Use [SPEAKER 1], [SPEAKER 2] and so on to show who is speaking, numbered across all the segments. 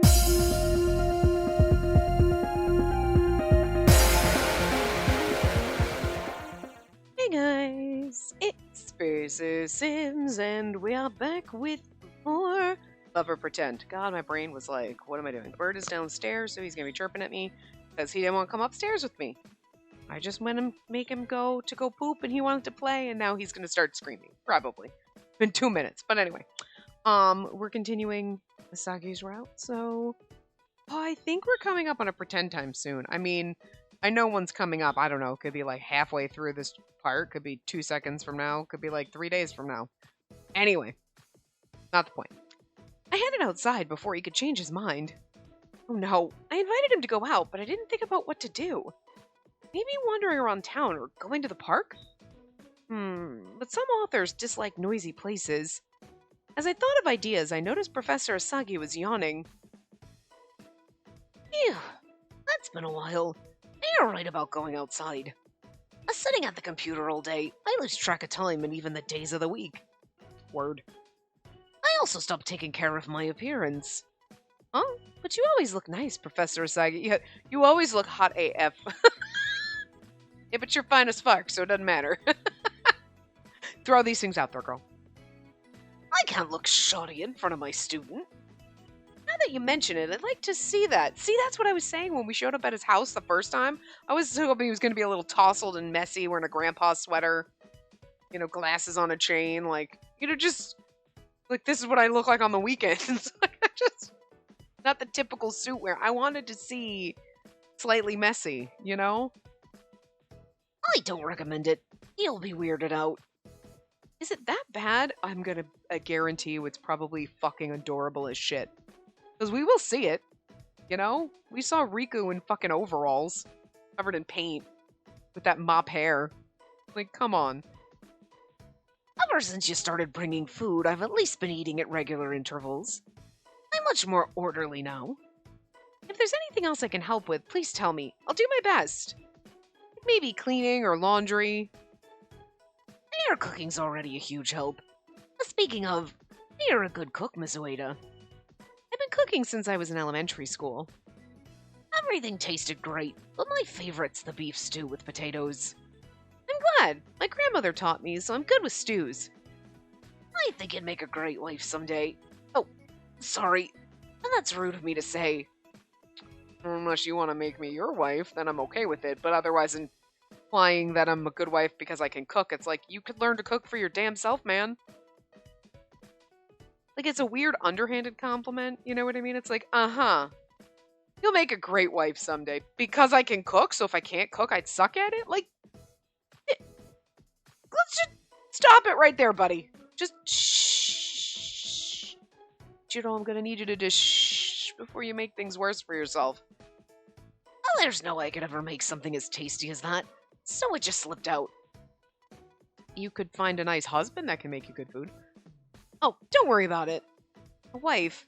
[SPEAKER 1] Hey guys, it's Spacey Sims, and we are back with more Love or Pretend. God, my brain was like, what am I doing? Bird is downstairs, so he's gonna be chirping at me because he didn't want to come upstairs with me. I just went and make him go poop, and he wanted to play, and now he's gonna start screaming. Probably in 2 minutes. But anyway, we're continuing Asagi's route, so I think we're coming up on a pretend time soon. I mean, I know one's coming up. I don't know. Could be like halfway through this part. Could be 2 seconds from now. Could be like 3 days from now. Anyway, not the point. I headed outside before he could change his mind. Oh no, I invited him to go out, but I didn't think about what to do. Maybe wandering around town or going to the park? But some authors dislike noisy places. As I thought of ideas, I noticed Professor Asagi was yawning. Phew, that's been a while. You're right about going outside. Sitting at the computer all day, I lose track of time and even the days of the week. Word. I also stopped taking care of my appearance. Oh, but you always look nice, Professor Asagi. You always look hot AF. Yeah, but you're fine as fuck, so it doesn't matter. Throw these things out there, girl. I can't look shoddy in front of my student. Now that you mention it, I'd like to see that. See, that's what I was saying when we showed up at his house the first time. I was hoping he was going to be a little tousled and messy, wearing a grandpa sweater. You know, glasses on a chain. Like, you know, just... Like, this is what I look like on the weekends. Just... Not the typical suit wear. I wanted to see slightly messy, you know? I don't recommend it. You'll be weirded out. Is it that bad? I'm gonna guarantee you it's probably fucking adorable as shit. Because we will see it, you know? We saw Riku in fucking overalls, covered in paint, with that mop hair. Like, come on. Ever since you started bringing food, I've at least been eating at regular intervals. I'm much more orderly now. If there's anything else I can help with, please tell me. I'll do my best. Maybe cleaning or laundry. Your cooking's already a huge help. Speaking of, you're a good cook, Miss Ueda. I've been cooking since I was in elementary school. Everything tasted great, but my favorite's the beef stew with potatoes. I'm glad. My grandmother taught me, so I'm good with stews. I think you'd make a great wife someday. Oh, sorry. That's rude of me to say. Unless you want to make me your wife, then I'm okay with it, but otherwise implying that I'm a good wife because I can cook, it's like, you could learn to cook for your damn self, man. Like, it's a weird underhanded compliment, you know what I mean? It's like, you'll make a great wife someday. Because I can cook, so if I can't cook, I'd suck at it? Like, let's just stop it right there, buddy. Just shh. You know, I'm gonna need you to just shh before you make things worse for yourself. Well, there's no way I could ever make something as tasty as that, so it just slipped out. You could find a nice husband that can make you good food. Oh, don't worry about it. A wife?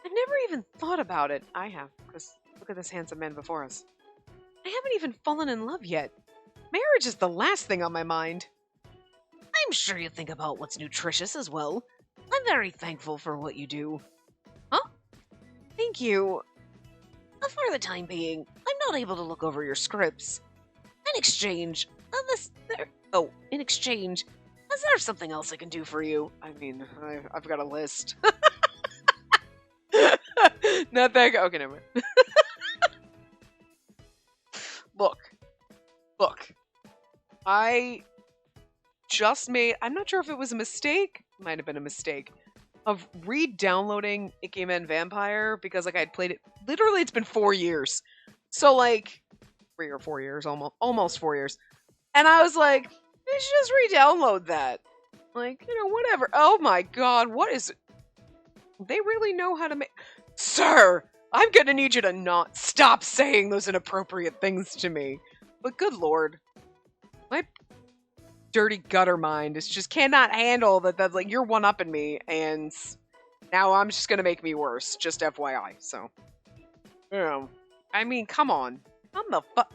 [SPEAKER 1] I've never even thought about it. I have, because look at this handsome man before us. I haven't even fallen in love yet. Marriage is the last thing on my mind. I'm sure you think about what's nutritious as well. I'm very thankful for what you do. Huh? Thank you. For the time being, I'm not able to look over your scripts. In exchange, is there something else I can do for you? I mean, I've got a list. Not that good. Okay, never mind. Look. I just made, I'm not sure if it was a mistake, might have been a mistake, of re-downloading Ikemen Vampire because, like, I had played it, literally it's been 4 years. So, like, 3 or 4 years, almost 4 years. And I was like, I should just re-download that. Like, you know, whatever. Oh my god, what is it? They really know how to make... Sir, I'm gonna need you to not stop saying those inappropriate things to me. But good lord. My dirty gutter mind is just cannot handle that, like, you're one-upping me, and now I'm just gonna make me worse, just FYI, so. You know, I mean, come on. Come the fuck...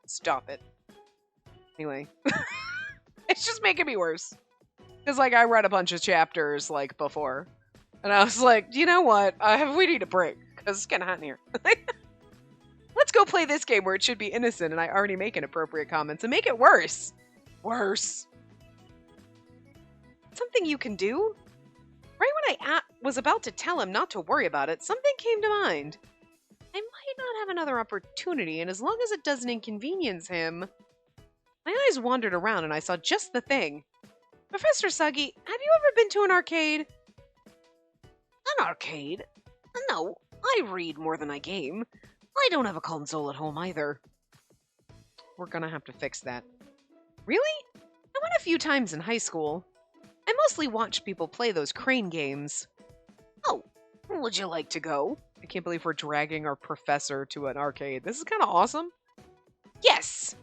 [SPEAKER 1] Stop it. Anyway. It's just making me worse. Because, like, I read a bunch of chapters, like, before. And I was like, you know what? We need a break, because it's getting hot in here. Let's go play this game where it should be innocent and I already make inappropriate comments and make it worse. Worse. Something you can do? Right when I was about to tell him not to worry about it, something came to mind. I might not have another opportunity, and as long as it doesn't inconvenience him... My eyes wandered around and I saw just the thing. Professor Suggy, have you ever been to an arcade? An arcade? No, I read more than I game. I don't have a console at home either. We're gonna have to fix that. Really? I went a few times in high school. I mostly watched people play those crane games. Oh, would you like to go? I can't believe we're dragging our professor to an arcade. This is kind of awesome. Yes!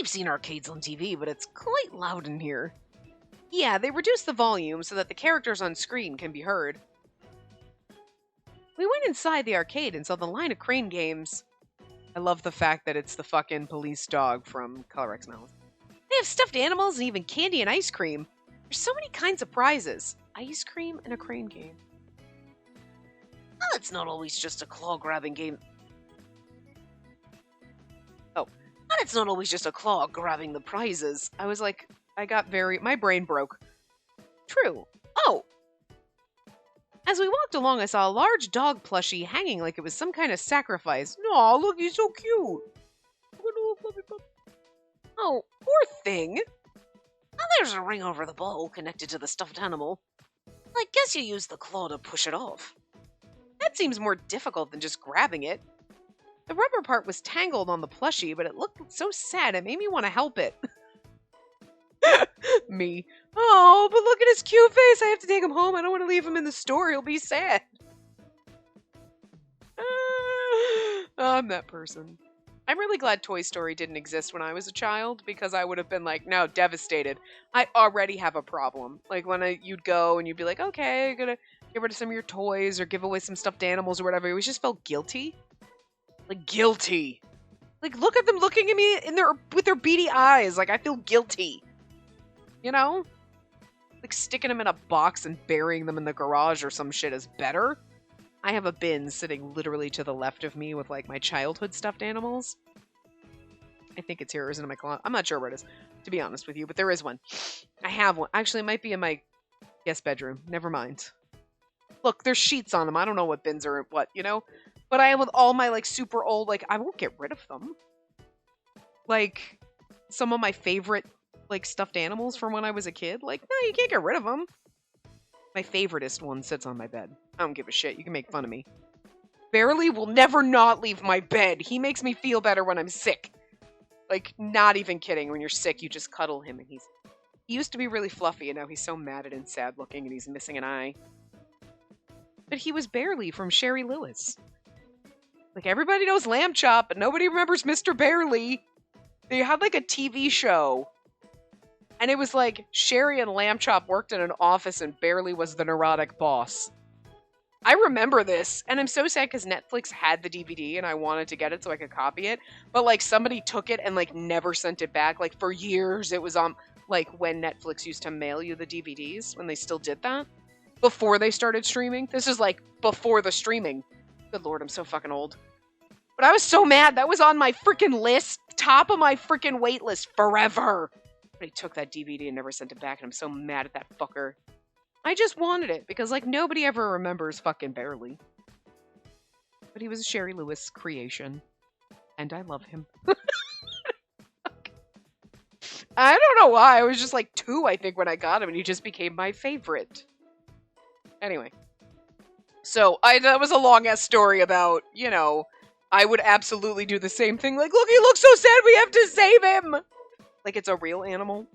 [SPEAKER 1] I've seen arcades on TV, but it's quite loud in here. Yeah, they reduced the volume so that the characters on screen can be heard. We went inside the arcade and saw the line of crane games. I love the fact that it's the fucking police dog from Color X Malice. They have stuffed animals and even candy and ice cream. There's so many kinds of prizes. Ice cream and a crane game. Well, it's not always just a claw-grabbing game. Oh, and it's not always just a claw grabbing the prizes. I was like, my brain broke. True. Oh! As we walked along, I saw a large dog plushie hanging like it was some kind of sacrifice. Aw, look, he's so cute. Oh, poor thing. Now there's a ring over the ball connected to the stuffed animal. I guess you use the claw to push it off. That seems more difficult than just grabbing it. The rubber part was tangled on the plushie, but it looked so sad it made me want to help it. Me. Oh, but look at his cute face. I have to take him home. I don't want to leave him in the store. He'll be sad. I'm that person. I'm really glad Toy Story didn't exist when I was a child, because I would have been like, no, devastated. I already have a problem. Like when you'd go and you'd be like, okay, I'm gonna get rid of some of your toys or give away some stuffed animals or whatever. I always just felt guilty. Like guilty. Like look at them looking at me with their beady eyes. Like I feel guilty. You know? Like sticking them in a box and burying them in the garage or some shit is better. I have a bin sitting literally to the left of me with like my childhood stuffed animals. I think it's here or is it in my closet? I'm not sure where it is, to be honest with you, but there is one. I have one. Actually, it might be in my guest bedroom. Never mind. Look, there's sheets on them. I don't know what bins are what, you know? But I am with all my like super old, like I won't get rid of them. Like some of my favorite like stuffed animals from when I was a kid. Like, no, you can't get rid of them. My favoritist one sits on my bed. I don't give a shit. You can make fun of me. Barely will never not leave my bed. He makes me feel better when I'm sick. Like, not even kidding. When you're sick, you just cuddle him. And he used to be really fluffy, and now he's so matted and sad looking, and he's missing an eye. But he was Barely from Sherry Lewis. Like, everybody knows Lamb Chop, but nobody remembers Mr. Barely. They had, like, a TV show. And it was like, Sherry and Lamb Chop worked in an office, and Barely was the neurotic boss. I remember this, and I'm so sad because Netflix had the DVD, and I wanted to get it so I could copy it. But, like, somebody took it and, like, never sent it back. Like, for years, it was on, like, when Netflix used to mail you the DVDs, when they still did that. Before they started streaming. This is, like, before the streaming. Good lord, I'm so fucking old. But I was so mad. That was on my freaking list. Top of my freaking wait list forever. But he took that DVD and never sent it back, and I'm so mad at that fucker. I just wanted it, because, like, nobody ever remembers fucking Barely. But he was a Sherry Lewis creation. And I love him. I don't know why. I was just, like, 2, I think, when I got him, and he just became my favorite. Anyway. So, that was a long-ass story about, you know, I would absolutely do the same thing. Like, look, he looks so sad, we have to save him! Like it's a real animal.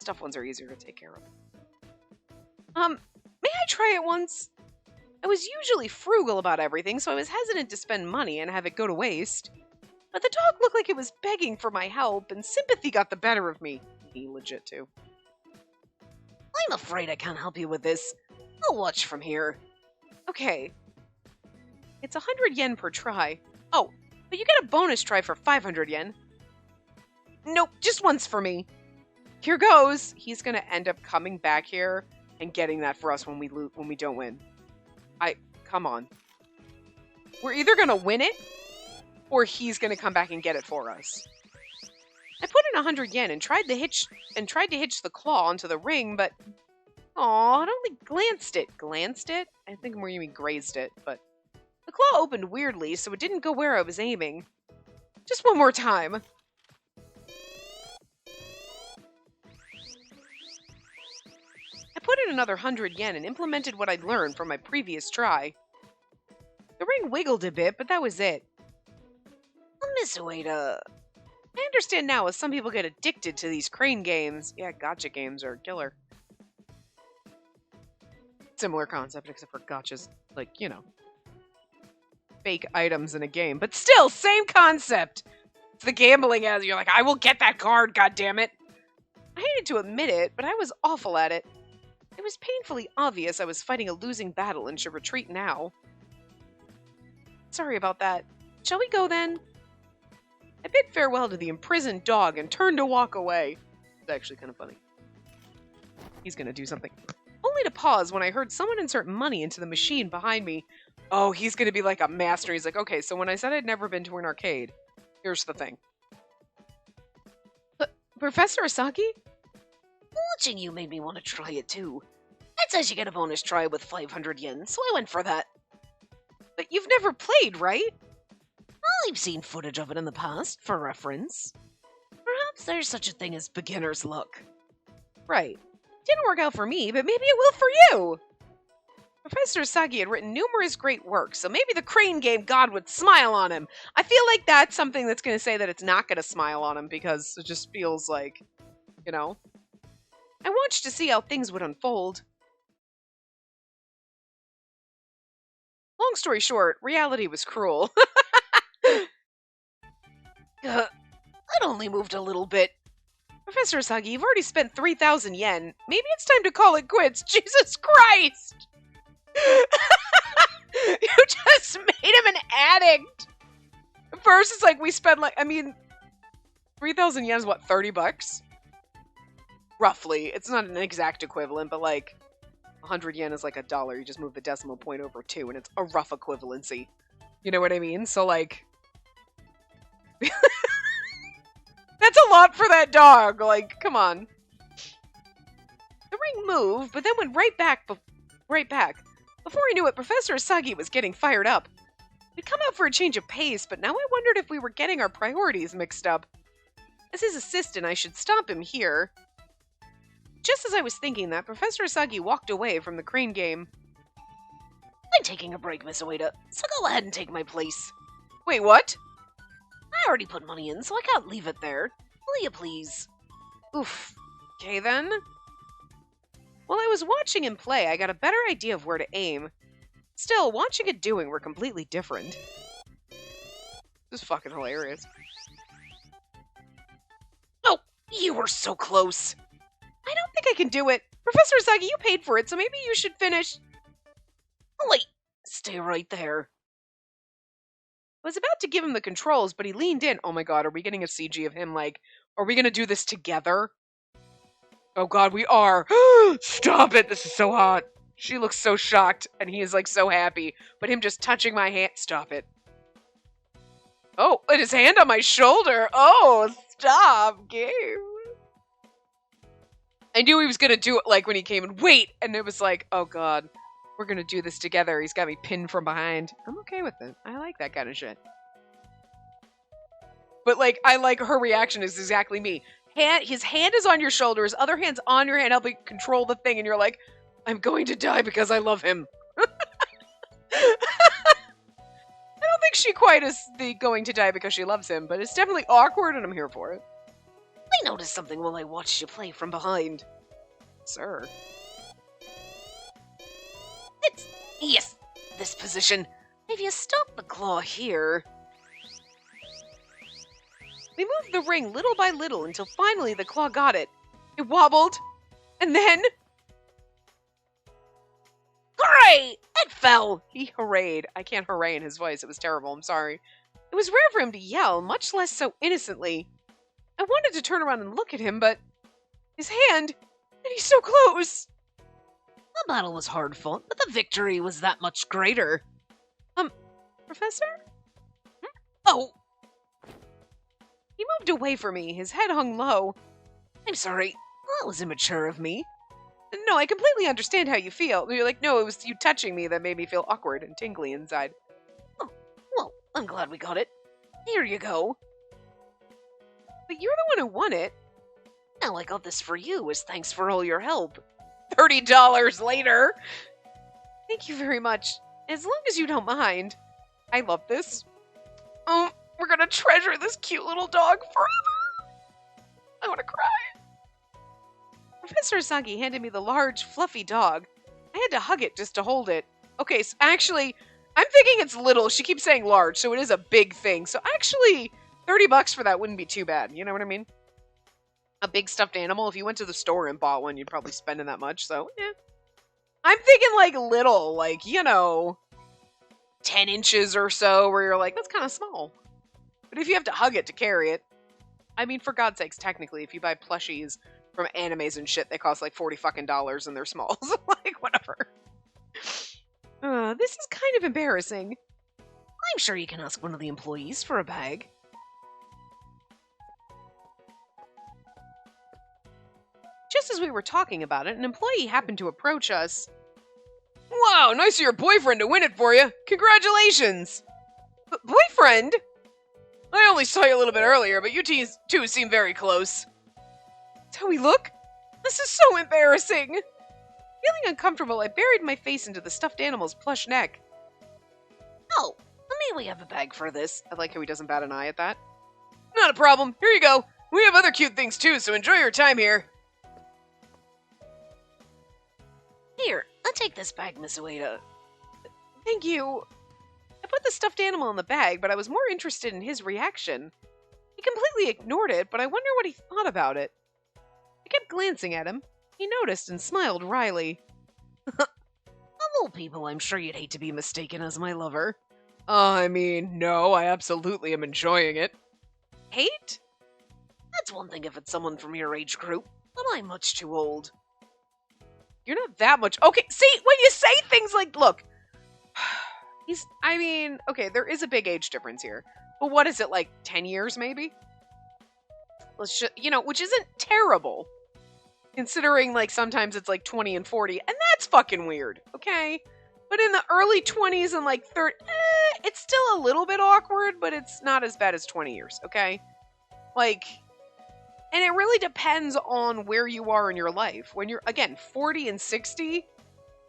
[SPEAKER 1] Stuffed ones are easier to take care of. May I try it once? I was usually frugal about everything, so I was hesitant to spend money and have it go to waste. But the dog looked like it was begging for my help, and sympathy got the better of me. He legit too. I'm afraid I can't help you with this. I'll watch from here. Okay. It's 100 yen per try. Oh, but you get a bonus try for 500 yen. Nope, just once for me.
[SPEAKER 2] Here goes. He's going to end up coming back here and getting that for us when we don't win. Come on. We're either going to win it or he's going to come back and get it for us. I put in 100 yen and tried to hitch the claw onto the ring, but aw, it only glanced it. Glanced it? I think more you mean grazed it, but the claw opened weirdly, so it didn't go where I was aiming. Just one more time. I put in another 100 yen and implemented what I'd learned from my previous try. The ring wiggled a bit, but that was it.
[SPEAKER 1] Miss Ueda.
[SPEAKER 2] I understand now as some people get addicted to these crane games. Yeah, gotcha games are killer. Similar concept, except for gotchas, like, you know, fake items in a game. But still, same concept. It's the gambling as you're like, I will get that card, goddammit. I hated to admit it, but I was awful at it. It was painfully obvious I was fighting a losing battle and should retreat now. Sorry about that. Shall we go then? I bid farewell to the imprisoned dog and turned to walk away. It's actually kind of funny. He's gonna do something. Only to pause when I heard someone insert money into the machine behind me. Oh, he's gonna be like a master. He's like, okay, so when I said I'd never been to an arcade, here's the thing. Professor Asaki?
[SPEAKER 1] Watching you made me want to try it too. It says you get a bonus try with 500 yen, so I went for that.
[SPEAKER 2] But you've never played, right?
[SPEAKER 1] I've seen footage of it in the past, for reference. Perhaps there's such a thing as beginner's luck.
[SPEAKER 2] Right. Didn't work out for me, but maybe it will for you! Professor Asaki had written numerous great works, so maybe the crane game god would smile on him. I feel like that's something that's going to say that it's not going to smile on him, because it just feels like, you know. I watched to see how things would unfold. Long story short, reality was cruel.
[SPEAKER 1] It only moved a little bit.
[SPEAKER 2] Professor Asagi, you've already spent 3,000 yen. Maybe it's time to call it quits. Jesus Christ! You just made him an addict! First, it's like we spent, like, I mean, 3,000 yen is what, 30 bucks? Roughly. It's not an exact equivalent, but like, 100 yen is like $1. You just move the decimal point over 2, and it's a rough equivalency. You know what I mean? So, like, that's a lot for that dog. Like, come on. The ring moved, but then went right back. Before I knew it, Professor Asagi was getting fired up. We'd come out for a change of pace, but now I wondered if we were getting our priorities mixed up. As his assistant, I should stop him here. Just as I was thinking that, Professor Asagi walked away from the crane game.
[SPEAKER 1] I'm taking a break, Miss Ueda, so go ahead and take my place.
[SPEAKER 2] Wait, what?
[SPEAKER 1] I already put money in, so I can't leave it there. Will you please?
[SPEAKER 2] Oof. Okay, then. While I was watching him play, I got a better idea of where to aim. Still, watching and doing were completely different. This is fucking hilarious.
[SPEAKER 1] Oh, you were so close.
[SPEAKER 2] I don't think I can do it. Professor Asagi, you paid for it, so maybe you should finish.
[SPEAKER 1] Wait, stay right there.
[SPEAKER 2] I was about to give him the controls, but he leaned in. Oh my god, are we getting a CG of him, like, are we gonna do this together? Oh god, we are. Stop it, this is so hot. She looks so shocked, and he is, like, so happy. But him just touching my hand. Stop it. Oh, and his hand on my shoulder. Oh, stop, game. I knew he was gonna do it, like, when he came and wait, and it was like, oh god, we're gonna do this together. He's got me pinned from behind. I'm okay with it. I like that kind of shit. But, like, I like her reaction is exactly me. His hand is on your shoulder, his other hand's on your hand, helping control the thing, and you're like, I'm going to die because I love him. I don't think she quite is the going to die because she loves him, but it's definitely awkward, and I'm here for it.
[SPEAKER 1] I noticed something while I watched you play from behind.
[SPEAKER 2] Sir.
[SPEAKER 1] Yes, this position. If you stop the claw here...
[SPEAKER 2] We moved the ring little by little until finally the claw got it. It wobbled, and then...
[SPEAKER 1] Hooray! It fell!
[SPEAKER 2] He hurrayed. I can't hooray in his voice. It was terrible. I'm sorry. It was rare for him to yell, much less so innocently. I wanted to turn around and look at him, but His hand! And he's so close!
[SPEAKER 1] The battle was hard fought, but the victory was that much greater.
[SPEAKER 2] Professor? Oh! He moved away from me, his head hung low.
[SPEAKER 1] I'm sorry, that was immature of me.
[SPEAKER 2] No, I completely understand how you feel. You're like, no, it was you touching me that made me feel awkward and tingly inside.
[SPEAKER 1] Oh, well, I'm glad we got it. Here you go.
[SPEAKER 2] But you're the one who won it.
[SPEAKER 1] Now I got this for you as thanks for all your help.
[SPEAKER 2] $30 later. Thank you very much. As long as you don't mind. I love this. Oh, we're gonna treasure this cute little dog forever. I want to cry. Professor Asagi handed me the large, fluffy dog. I had to hug it just to hold it. Okay, so actually, I'm thinking it's little. She keeps saying large, so it is a big thing. So actually, $30 for that wouldn't be too bad. You know what I mean? A big stuffed animal. If you went to the store and bought one, you'd probably spend that much. So, yeah. I'm thinking like little, like, 10 inches or so, where you're like, that's kind of small. But if you have to hug it to carry it, I mean, for God's sakes, technically, if you buy plushies from animes and shit, they cost like $40 fucking and they're small. So, like, whatever. This is kind of embarrassing.
[SPEAKER 1] I'm sure you can ask one of the employees for a bag.
[SPEAKER 2] Just as we were talking about it, an employee happened to approach us. Wow, nice of your boyfriend to win it for you. Congratulations. Boyfriend? I only saw you a little bit earlier, but you two seem very close. That's how we look? This is so embarrassing. Feeling uncomfortable, I buried my face into the stuffed animal's plush neck.
[SPEAKER 1] Oh, may we have a bag for this?
[SPEAKER 2] I like how he doesn't bat an eye at that. Not a problem. Here you go. We have other cute things too, so enjoy your time here.
[SPEAKER 1] Here, I'll take this bag, Miss Ueda.
[SPEAKER 2] Thank you. I put the stuffed animal in the bag, but I was more interested in his reaction. He completely ignored it, but I wonder what he thought about it. I kept glancing at him. He noticed and smiled wryly.
[SPEAKER 1] Of all people, I'm sure you'd hate to be mistaken as my lover.
[SPEAKER 2] I mean, no, I absolutely am enjoying it. Hate?
[SPEAKER 1] That's one thing if it's someone from your age group, but I'm much too old.
[SPEAKER 2] You're not that much. Okay, see, when you say things like, look, okay, there is a big age difference here. But what is it, like 10 years maybe? Let's just, which isn't terrible. Considering, like, sometimes it's like 20 and 40, and that's fucking weird, okay? But in the early 20s and like 30, it's still a little bit awkward, but it's not as bad as 20 years, okay? Like, and it really depends on where you are in your life. When you're, again, 40 and 60,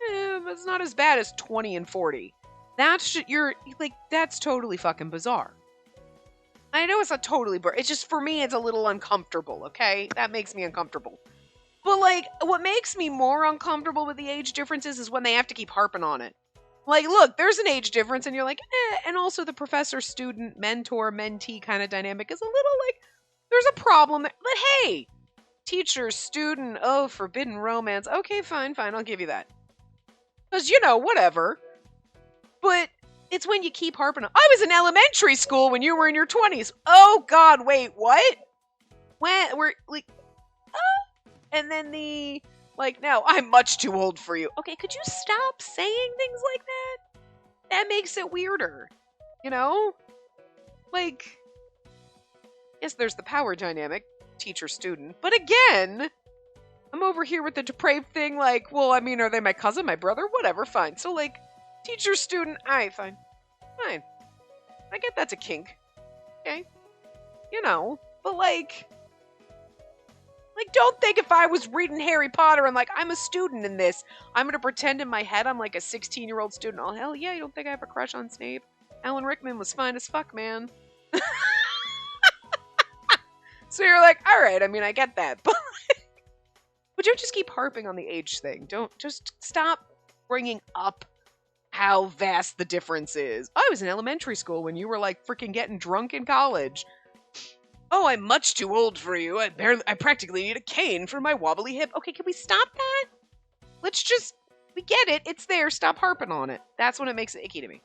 [SPEAKER 2] it's not as bad as 20 and 40. That's totally fucking bizarre. I know it's not totally, but it's just, for me, it's a little uncomfortable, okay? That makes me uncomfortable. But, like, what makes me more uncomfortable with the age differences is when they have to keep harping on it. Like, look, there's an age difference, and you're like, and also the professor-student, mentor-mentee kind of dynamic is a little, like, there's a problem there. But hey, teacher, student, forbidden romance. Okay, fine, I'll give you that. Because, whatever. But it's when you keep harping on, I was in elementary school when you were in your 20s. Oh, God, wait, what? When? We're, like, and then no, I'm much too old for you. Okay, could you stop saying things like that? That makes it weirder. Like, yes, there's the power dynamic, teacher-student. But again, I'm over here with the depraved thing, like, well, I mean, are they my cousin, my brother? Whatever, fine. So, like, teacher-student, fine. Fine. I get that's a kink. Okay? But like, don't think if I was reading Harry Potter and, like, I'm a student in this, I'm gonna pretend in my head I'm, like, a 16-year-old student. Oh, hell yeah, you don't think I have a crush on Snape? Alan Rickman was fine as fuck, man. So you're like, alright, I mean, I get that. But don't just keep harping on the age thing. Don't, just stop bringing up how vast the difference is. I was in elementary school when you were, like, freaking getting drunk in college. Oh, I'm much too old for you. I practically need a cane for my wobbly hip. Okay, can we stop that? We get it. It's there. Stop harping on it. That's when it makes it icky to me.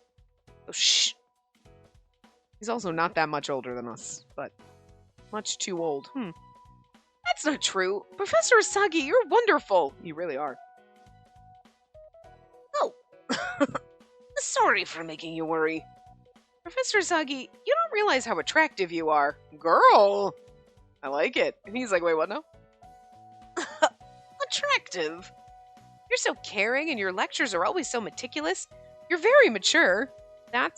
[SPEAKER 2] Oh, shh. He's also not that much older than us, but much too old. That That's not true. Professor Asagi, you're wonderful. You really are.
[SPEAKER 1] Oh, sorry for making you worry.
[SPEAKER 2] Professor Asagi, you don't realize how attractive you are. Girl! I like it. And he's like, wait, what now?
[SPEAKER 1] Attractive?
[SPEAKER 2] You're so caring and your lectures are always so meticulous. You're very mature. Why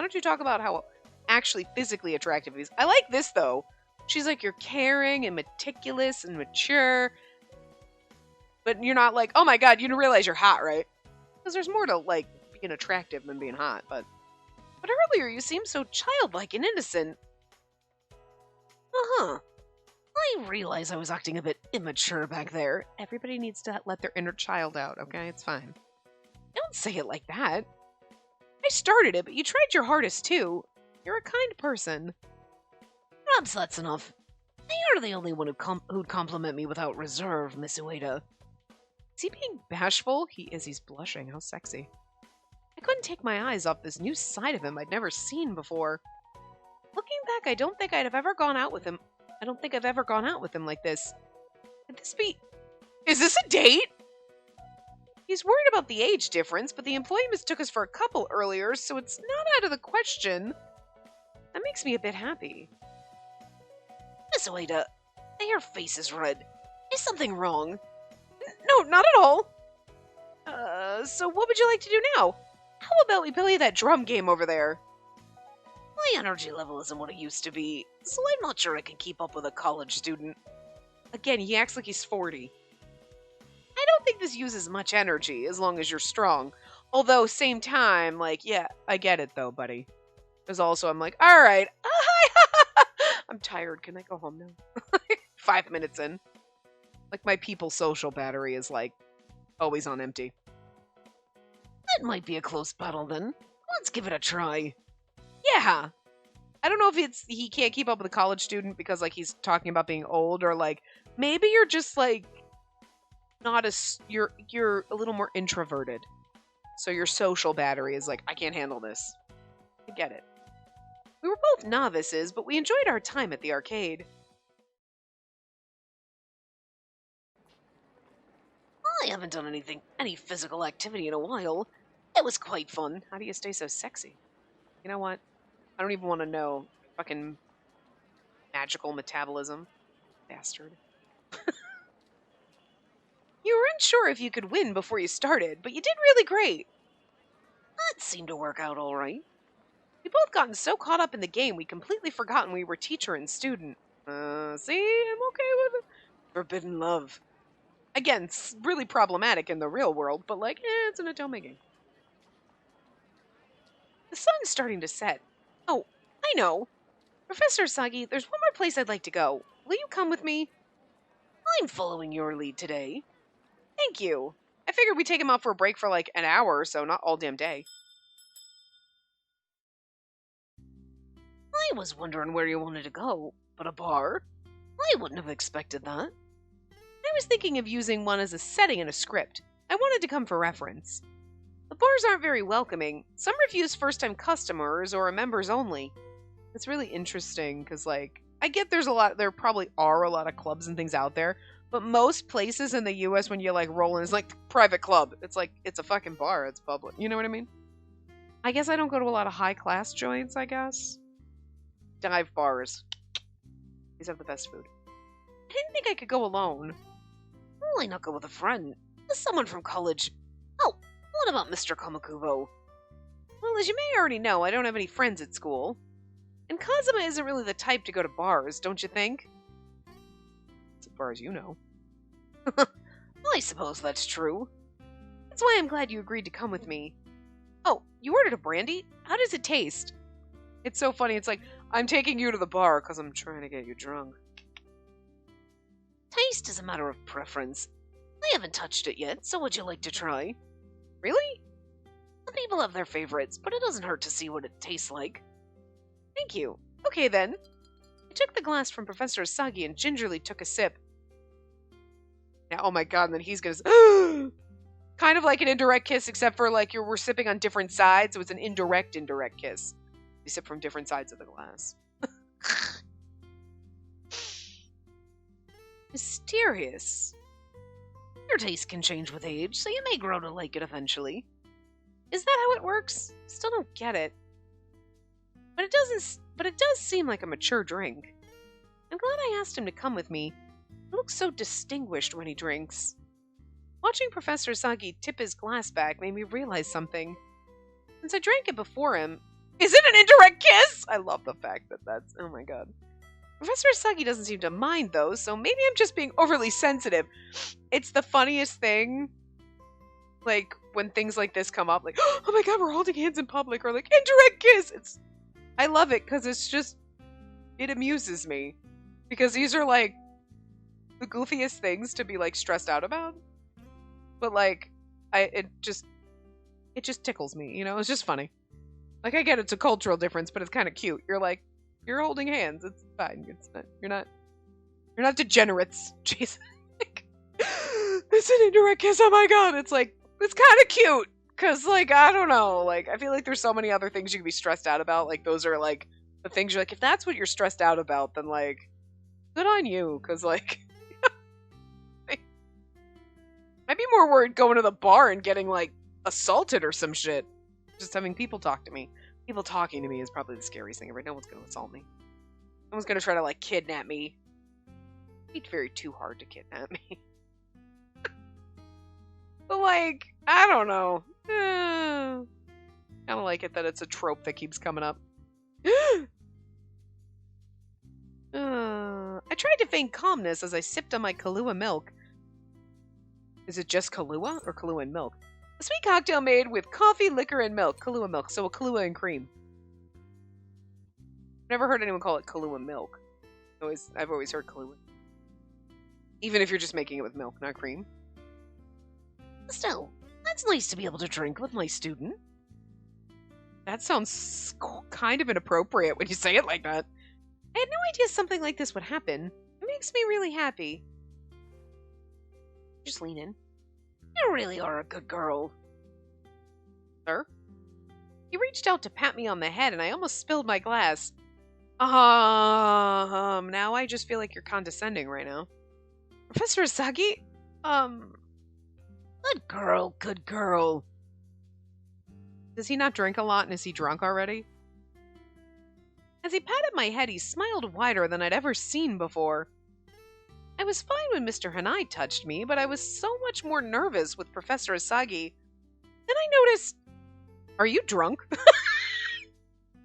[SPEAKER 2] don't you talk about how actually physically attractive he is? I like this, though. She's like, you're caring and meticulous and mature. But you're not like, oh my god, you don't realize you're hot, right? Because there's more to, like, being attractive than being hot, But earlier you seemed so childlike and innocent.
[SPEAKER 1] Uh-huh. I realize I was acting a bit immature back there.
[SPEAKER 2] Everybody needs to let their inner child out, okay? It's fine. Don't say it like that. I started it, but you tried your hardest, too. You're a kind person.
[SPEAKER 1] Perhaps that's enough. You're the only one who'd compliment me without reserve, Miss Ueda.
[SPEAKER 2] Is he being bashful? He is. He's blushing. How sexy. I couldn't take my eyes off this new side of him I'd never seen before. Looking back, I don't think I've ever gone out with him. I don't think I've ever gone out with him like this. Could this be... Is this a date? He's worried about the age difference, but the employee mistook us for a couple earlier, so it's not out of the question. That makes me a bit happy.
[SPEAKER 1] Miss Ueda, your face is red. Is something wrong?
[SPEAKER 2] No, not at all. So what would you like to do now? How about we play that drum game over there?
[SPEAKER 1] My energy level isn't what it used to be, so I'm not sure I can keep up with a college student.
[SPEAKER 2] Again, he acts like he's 40. I don't think this uses much energy, as long as you're strong. Although, same time, like, yeah, I get it though, buddy. Because also, I'm like, alright, I'm tired, can I go home now? 5 minutes in. Like, my people's social battery is, like, always on empty.
[SPEAKER 1] That might be a close battle then. Let's give it a try.
[SPEAKER 2] Yeah. I don't know if it's he can't keep up with a college student because, like, he's talking about being old, or, like, maybe you're just, like, not as... You're a little more introverted. So your social battery is like, I can't handle this. I get it. We were both novices, but we enjoyed our time at the arcade.
[SPEAKER 1] I haven't done any physical activity in a while. It was quite fun.
[SPEAKER 2] How do you stay so sexy? You know what? I don't even want to know. Fucking magical metabolism. Bastard. You weren't sure if you could win before you started, but you did really great.
[SPEAKER 1] That seemed to work out all right.
[SPEAKER 2] We both gotten so caught up in the game we completely forgotten we were teacher and student. See? I'm okay with it.
[SPEAKER 1] Forbidden love.
[SPEAKER 2] Again, it's really problematic in the real world, but like, it's an Otome game. The sun's starting to set. Oh, I know. Professor Asagi, there's one more place I'd like to go. Will you come with me?
[SPEAKER 1] I'm following your lead today.
[SPEAKER 2] Thank you. I figured we'd take him out for a break for like an hour or so, not all damn day.
[SPEAKER 1] I was wondering where you wanted to go, but a bar? I wouldn't have expected that.
[SPEAKER 2] I was thinking of using one as a setting in a script. I wanted to come for reference. The bars aren't very welcoming. Some refuse first-time customers or members only. It's really interesting because, like, I get there probably are a lot of clubs and things out there, but most places in the US when you, like, roll in is, like, private club. It's like, it's a fucking bar. It's public. You know what I mean? I guess I don't go to a lot of high-class joints, I guess. Dive bars. These have the best food. I didn't think I could go alone.
[SPEAKER 1] Why not go with a friend? Someone from college. Oh, what about Mr. Kamakuro?
[SPEAKER 2] Well, as you may already know, I don't have any friends at school. And Kazuma isn't really the type to go to bars, don't you think? As far as you know.
[SPEAKER 1] I suppose that's true.
[SPEAKER 2] That's why I'm glad you agreed to come with me. Oh, you ordered a brandy? How does it taste? It's so funny. It's like, I'm taking you to the bar because I'm trying to get you drunk.
[SPEAKER 1] Taste is a matter of preference. I haven't touched it yet, so would you like to try?
[SPEAKER 2] Really?
[SPEAKER 1] Some people have their favorites, but it doesn't hurt to see what it tastes like.
[SPEAKER 2] Thank you. Okay, then. I took the glass from Professor Asagi and gingerly took a sip. Now, oh my god, and then he's gonna... kind of like an indirect kiss, except for, like, we're sipping on different sides, so it's an indirect kiss. We sip from different sides of the glass. Mysterious.
[SPEAKER 1] Your taste can change with age, so you may grow to like it eventually.
[SPEAKER 2] Is that how it works? Still don't get it. But it does seem like a mature drink. I'm glad I asked him to come with me. He looks so distinguished when he drinks. Watching Professor Sagi tip his glass back made me realize something. Since I drank it before him, is it an indirect kiss? I love the fact that that's, oh my god. Professor Sagi doesn't seem to mind though, so maybe I'm just being overly sensitive. It's the funniest thing, like, when things like this come up, like, oh my god, we're holding hands in public, or like, indirect kiss! I love it, because it's just, it amuses me. Because these are, like, the goofiest things to be, like, stressed out about. But, like, it just tickles me, you know? It's just funny. Like, I get it's a cultural difference, but it's kind of cute. You're like, you're holding hands. It's fine. It's not, you're not degenerates. Jeez. Like, it's an indirect kiss. Oh my god. It's like, it's kind of cute. Cause like, I don't know. Like, I feel like there's so many other things you can be stressed out about. Like, those are like, the things you're like, if that's what you're stressed out about, then like, good on you. Cause like, I'd be more worried going to the bar and getting like assaulted or some shit. Just having people talk to me. People talking to me is probably the scariest thing ever. No one's gonna assault me. No one's gonna try to like kidnap me. It'd be very too hard to kidnap me. But like, I don't know. I don't like it that it's a trope that keeps coming up. I tried to feign calmness as I sipped on my Kahlua milk. Is it just Kahlua or Kahlua and milk? A sweet cocktail made with coffee, liquor, and milk. Kahlua milk. So a Kahlua and cream. Never heard anyone call it Kahlua milk. I've always heard Kahlua. Even if you're just making it with milk, not cream.
[SPEAKER 1] Still, that's nice to be able to drink with my student.
[SPEAKER 2] That sounds kind of inappropriate when you say it like that. I had no idea something like this would happen. It makes me really happy.
[SPEAKER 1] Just lean in. You really are a good girl.
[SPEAKER 2] Sir? He reached out to pat me on the head and I almost spilled my glass. Now I just feel like you're condescending right now. Professor Asagi?
[SPEAKER 1] Good girl, good girl.
[SPEAKER 2] Does he not drink a lot and is he drunk already? As he patted my head, he smiled wider than I'd ever seen before. I was fine when Mr. Hanai touched me, but I was so much more nervous with Professor Asagi. Then I noticed... Are you drunk?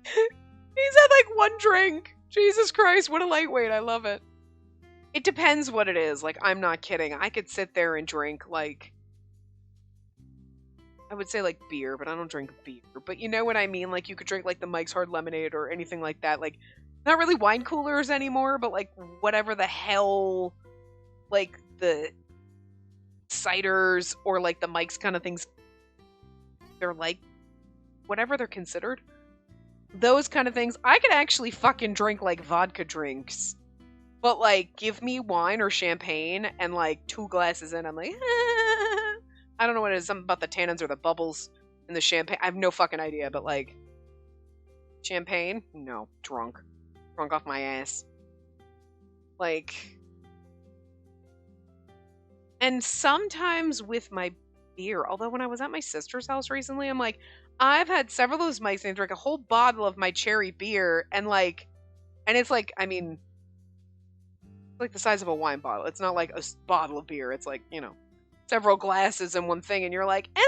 [SPEAKER 2] He's had like one drink. Jesus Christ, what a lightweight. I love it. It depends what it is. Like, I'm not kidding. I could sit there and drink, like... I would say, like, beer, but I don't drink beer. But you know what I mean? Like, you could drink, like, the Mike's Hard Lemonade or anything like that. Like, not really wine coolers anymore, but, like, whatever the hell, like, the ciders or, like, the Mike's kind of things. They're, like, whatever they're considered. Those kind of things. I could actually fucking drink, like, vodka drinks. But, like, give me wine or champagne and, like, 2 glasses in, I'm like, I don't know what it is. Something about the tannins or the bubbles in the champagne. I have no fucking idea, but like... Champagne? No. Drunk. Drunk off my ass. Like... And sometimes with my beer, although when I was at my sister's house recently, I'm like, I've had several of those mics and I drank a whole bottle of my cherry beer, and like... And it's like, I mean... It's like the size of a wine bottle. It's not like a bottle of beer. It's like, you know... several glasses in one thing, and you're like, and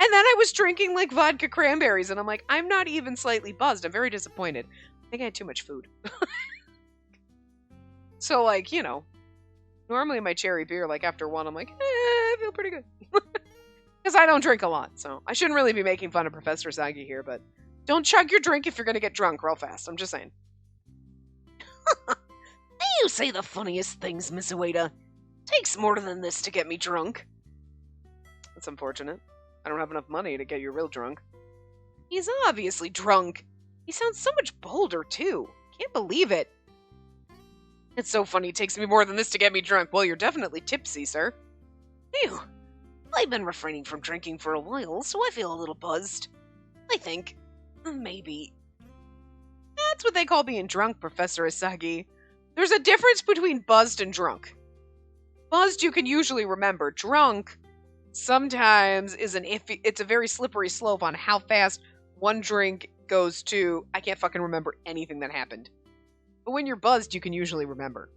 [SPEAKER 2] then I was drinking like vodka cranberries, and I'm like, I'm not even slightly buzzed. I'm very disappointed. I think I had too much food. So like, you know, normally my cherry beer, like after one, I'm like, I feel pretty good. Because I don't drink a lot, so I shouldn't really be making fun of Professor Sagi here, but don't chug your drink if you're gonna get drunk real fast. I'm just saying.
[SPEAKER 1] You say the funniest things, Miss Ueda. Takes more than this to get me drunk.
[SPEAKER 2] That's unfortunate. I don't have enough money to get you real drunk. He's obviously drunk. He sounds so much bolder, too. Can't believe it. It's so funny it takes me more than this to get me drunk. Well, you're definitely tipsy, sir.
[SPEAKER 1] Ew. I've been refraining from drinking for a while, so I feel a little buzzed. I think. Maybe.
[SPEAKER 2] That's what they call being drunk, Professor Asagi. There's a difference between buzzed and drunk. Buzzed you can usually remember. Drunk sometimes is it's a very slippery slope on how fast one drink goes to, I can't fucking remember anything that happened. But when you're buzzed, you can usually remember.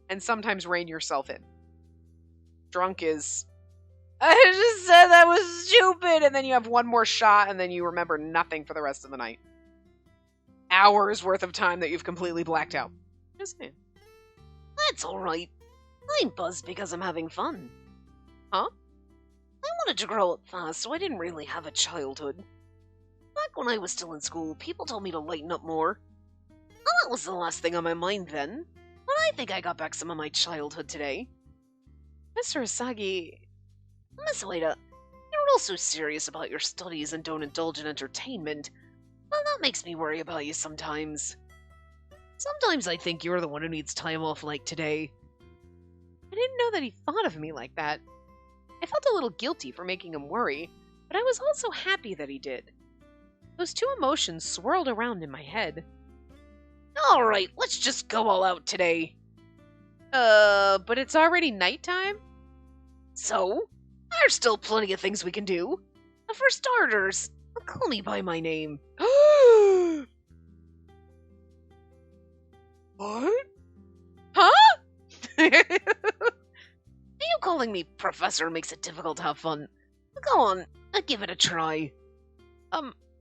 [SPEAKER 2] And sometimes rein yourself in. Drunk is, I just said that was stupid, and then you have one more shot, and then you remember nothing for the rest of the night. Hours worth of time that you've completely blacked out. Just saying.
[SPEAKER 1] That's alright. I'm buzzed because I'm having fun.
[SPEAKER 2] Huh?
[SPEAKER 1] I wanted to grow up fast, so I didn't really have a childhood. Back when I was still in school, people told me to lighten up more. Well, that was the last thing on my mind then, but I think I got back some of my childhood today.
[SPEAKER 2] Mr. Asagi...
[SPEAKER 1] Miss Ueda, you're also serious about your studies and don't indulge in entertainment. Well, that makes me worry about you sometimes. Sometimes I think you're the one who needs time off like today.
[SPEAKER 2] I didn't know that he thought of me like that. I felt a little guilty for making him worry, but I was also happy that he did. Those two emotions swirled around in my head.
[SPEAKER 1] Alright, let's just go all out today.
[SPEAKER 2] But it's already nighttime?
[SPEAKER 1] So? There's still plenty of things we can do. For starters, call me by my name.
[SPEAKER 2] What? Huh?
[SPEAKER 1] You calling me Professor makes it difficult to have fun. Go on, give it a try.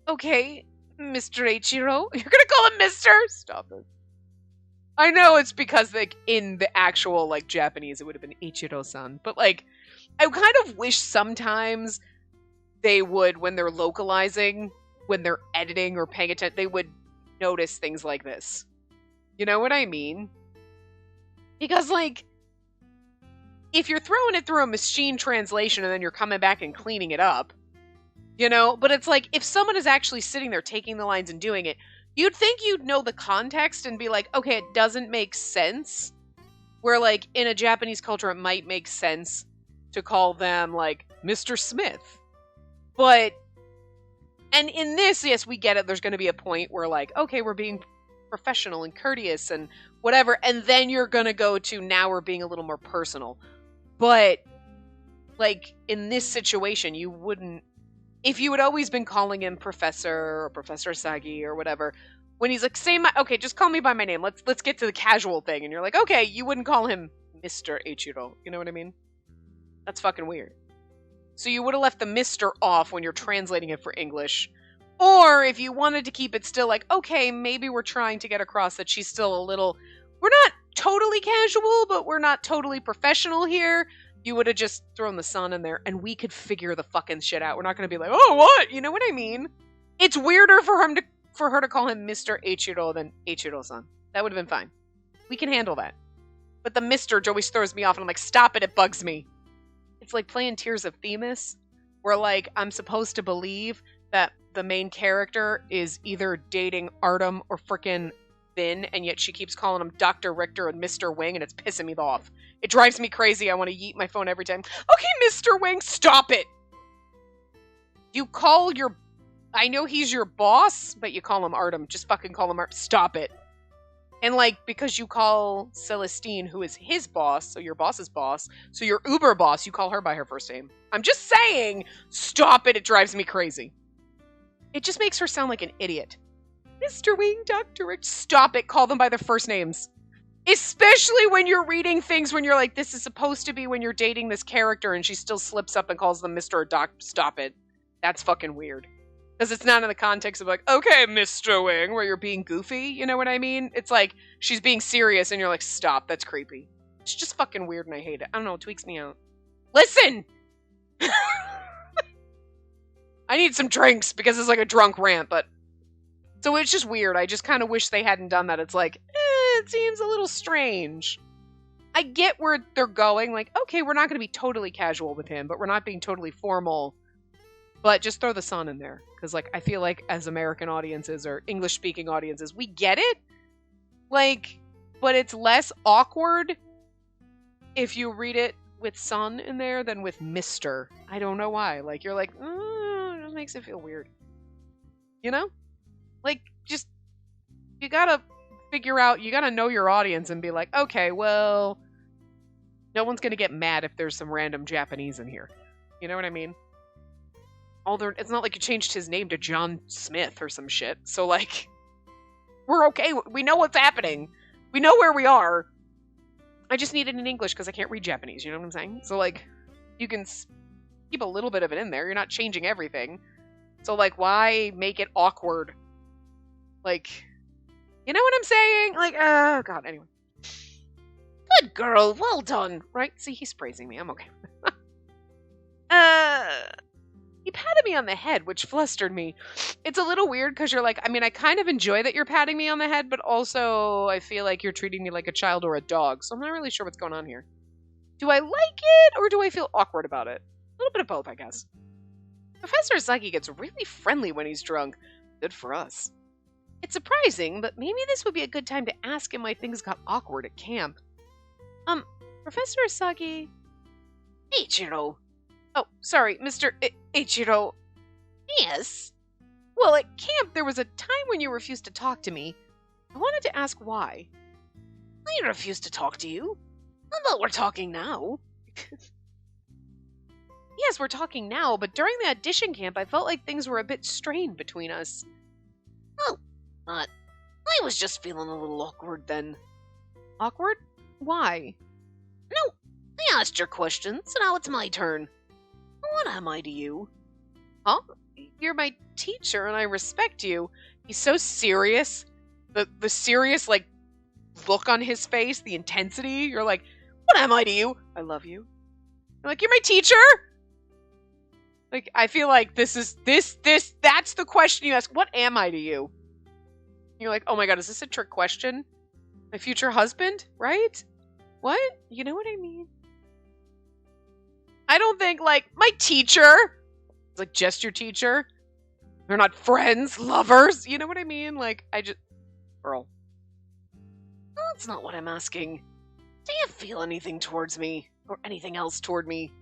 [SPEAKER 2] Okay, Mr. Eiichiro. You're gonna call him Mr.? Stop it. I know it's because, like, in the actual, like, Japanese, it would have been Ichiro-san. But, like, I kind of wish sometimes they would, when they're localizing, when they're editing or paying attention, they would notice things like this. You know what I mean? Because, like, if you're throwing it through a machine translation and then you're coming back and cleaning it up, you know? But it's like, if someone is actually sitting there taking the lines and doing it, you'd think you'd know the context and be like, okay, it doesn't make sense. Where, like, in a Japanese culture, it might make sense to call them, like, Mr. Smith. But, and in this, yes, we get it. There's going to be a point where, like, okay, we're being professional and courteous and whatever. And then you're going to go to, now we're being a little more personal. But, like, in this situation, you wouldn't, if you had always been calling him Professor or Professor Sagi or whatever, when he's like, okay, just call me by my name. Let's get to the casual thing. And you're like, okay, you wouldn't call him Mr. Eiichiro. You know what I mean? That's fucking weird. So you would have left the Mr. off when you're translating it for English. Or if you wanted to keep it still like, okay, maybe we're trying to get across that she's still a little, we're not totally casual, but we're not totally professional here. You would have just thrown the sun in there and we could figure the fucking shit out. We're not going to be like, oh, what? You know what I mean? It's weirder for her to call him Mr. Eiichiro than Eiichiro-san. That would have been fine. We can handle that. But the Mr. always throws me off and I'm like, stop it, it bugs me. It's like playing Tears of Themis, where, like, I'm supposed to believe that the main character is either dating Artem or frickin' Finn, and yet she keeps calling him Dr. Richter and Mr. Wing, and it's pissing me off. It drives me crazy. I want to yeet my phone every time. Okay, Mr. Wing, stop it! You call your... I know he's your boss, but you call him Artem. Just fucking call him Artem. Stop it. And, like, because you call Celestine, who is his boss, so your boss's boss, so your Uber boss, you call her by her first name. I'm just saying, stop it, it drives me crazy. It just makes her sound like an idiot. Mr. Wing, Dr. Rich, stop it, call them by their first names. Especially when you're reading things when you're like, this is supposed to be when you're dating this character and she still slips up and calls them Mr. or Doc. Stop it. That's fucking weird. Because it's not in the context of like, okay, Mr. Wing, where you're being goofy, you know what I mean? It's like, she's being serious and you're like, stop, that's creepy. It's just fucking weird and I hate it. I don't know, it tweaks me out. Listen! I need some drinks because it's like a drunk rant, but... So it's just weird. I just kind of wish they hadn't done that. It's like, it seems a little strange. I get where they're going. Like, okay, we're not going to be totally casual with him, but we're not being totally formal. But just throw the sun in there. Because, like, I feel like as American audiences or English-speaking audiences, we get it. Like, but it's less awkward if you read it with sun in there than with Mr. I don't know why. Like, you're like, it just makes it feel weird. You know? Like, just, you gotta figure out, you gotta know your audience and be like, okay, well, no one's gonna get mad if there's some random Japanese in here. You know what I mean? It's not like you changed his name to John Smith or some shit. So, like, we're okay. We know what's happening. We know where we are. I just need it in English because I can't read Japanese. You know what I'm saying? So, like, you can keep a little bit of it in there. You're not changing everything. So, like, why make it awkward? Like, you know what I'm saying? Like, oh, God, anyway.
[SPEAKER 1] Good girl, well done.
[SPEAKER 2] Right? See, he's praising me. I'm okay. He patted me on the head, which flustered me. It's a little weird because you're like, I mean, I kind of enjoy that you're patting me on the head, but also I feel like you're treating me like a child or a dog, so I'm not really sure what's going on here. Do I like it, or do I feel awkward about it? A little bit of both, I guess. Professor Asagi gets really friendly when he's drunk. Good for us. It's surprising, but maybe this would be a good time to ask him why things got awkward at camp. Professor Asagi...
[SPEAKER 1] Ichiro.
[SPEAKER 2] Oh, sorry, Mr. Ichiro.
[SPEAKER 1] Yes?
[SPEAKER 2] Well, at camp, there was a time when you refused to talk to me. I wanted to ask why.
[SPEAKER 1] I refuse to talk to you. I thought we're talking now.
[SPEAKER 2] Yes, we're talking now, but during the audition camp, I felt like things were a bit strained between us.
[SPEAKER 1] Oh, but I was just feeling a little awkward then.
[SPEAKER 2] Awkward? Why?
[SPEAKER 1] No, I asked your questions, so now it's my turn. What am I to you?
[SPEAKER 2] Huh? You're my teacher, and I respect you. He's so serious. The serious, like, look on his face, the intensity. You're like, what am I to you? I love you. You're like, you're my teacher? Like, I feel like that's the question you ask. What am I to you? You're like, oh my god, is this a trick question? My future husband? Right? What? You know what I mean? I don't think, like, my teacher. It's like, just your teacher. They're not friends, lovers. You know what I mean? Like, girl.
[SPEAKER 1] That's not what I'm asking. Do you feel anything towards me? Or anything else toward me?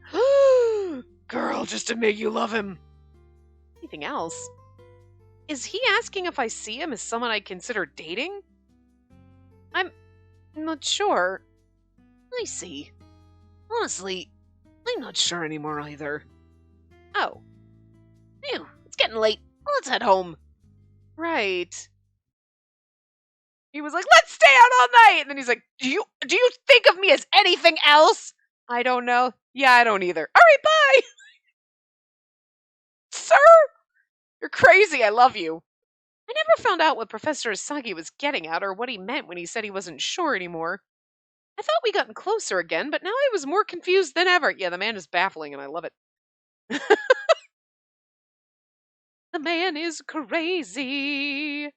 [SPEAKER 2] Girl, just to make you love him. Anything else? Is he asking if I see him as someone I consider dating? I'm not sure.
[SPEAKER 1] I see. Honestly, I'm not sure anymore either.
[SPEAKER 2] Oh.
[SPEAKER 1] Phew, it's getting late. Let's head home.
[SPEAKER 2] Right. He was like, let's stay out all night! And then he's like, do you think of me as anything else? I don't know. Yeah, I don't either. Alright, bye! Sir? You're crazy, I love you. I never found out what Professor Asagi was getting at or what he meant when he said he wasn't sure anymore. I thought we gotten closer again, but now I was more confused than ever. Yeah, the man is baffling and I love it. The man is crazy.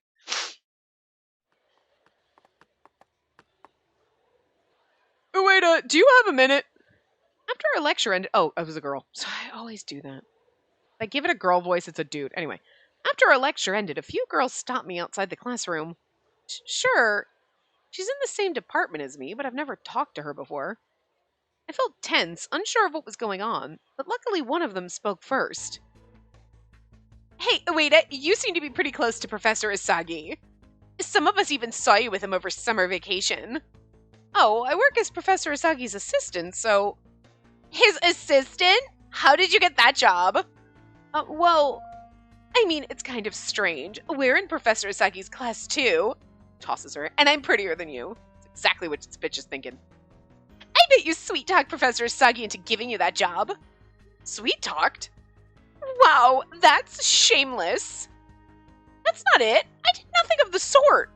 [SPEAKER 2] Oh, wait, do you have a minute? After our lecture ended... Oh, it was a girl. So I always do that. If I give it a girl voice, it's a dude. Anyway, after our lecture ended, a few girls stopped me outside the classroom. Sure, she's in the same department as me, but I've never talked to her before. I felt tense, unsure of what was going on, but luckily one of them spoke first. Hey, Ueda, you seem to be pretty close to Professor Asagi. Some of us even saw you with him over summer vacation. Oh, I work as Professor Asagi's assistant, so... His assistant? How did you get that job? Well, I mean, it's kind of strange. We're in Professor Asagi's class too. Tosses her, and I'm prettier than you. That's exactly what this bitch is thinking. I bet you sweet-talked Professor Asagi into giving you that job. Sweet-talked? Wow, that's shameless. That's not it. I did nothing of the sort.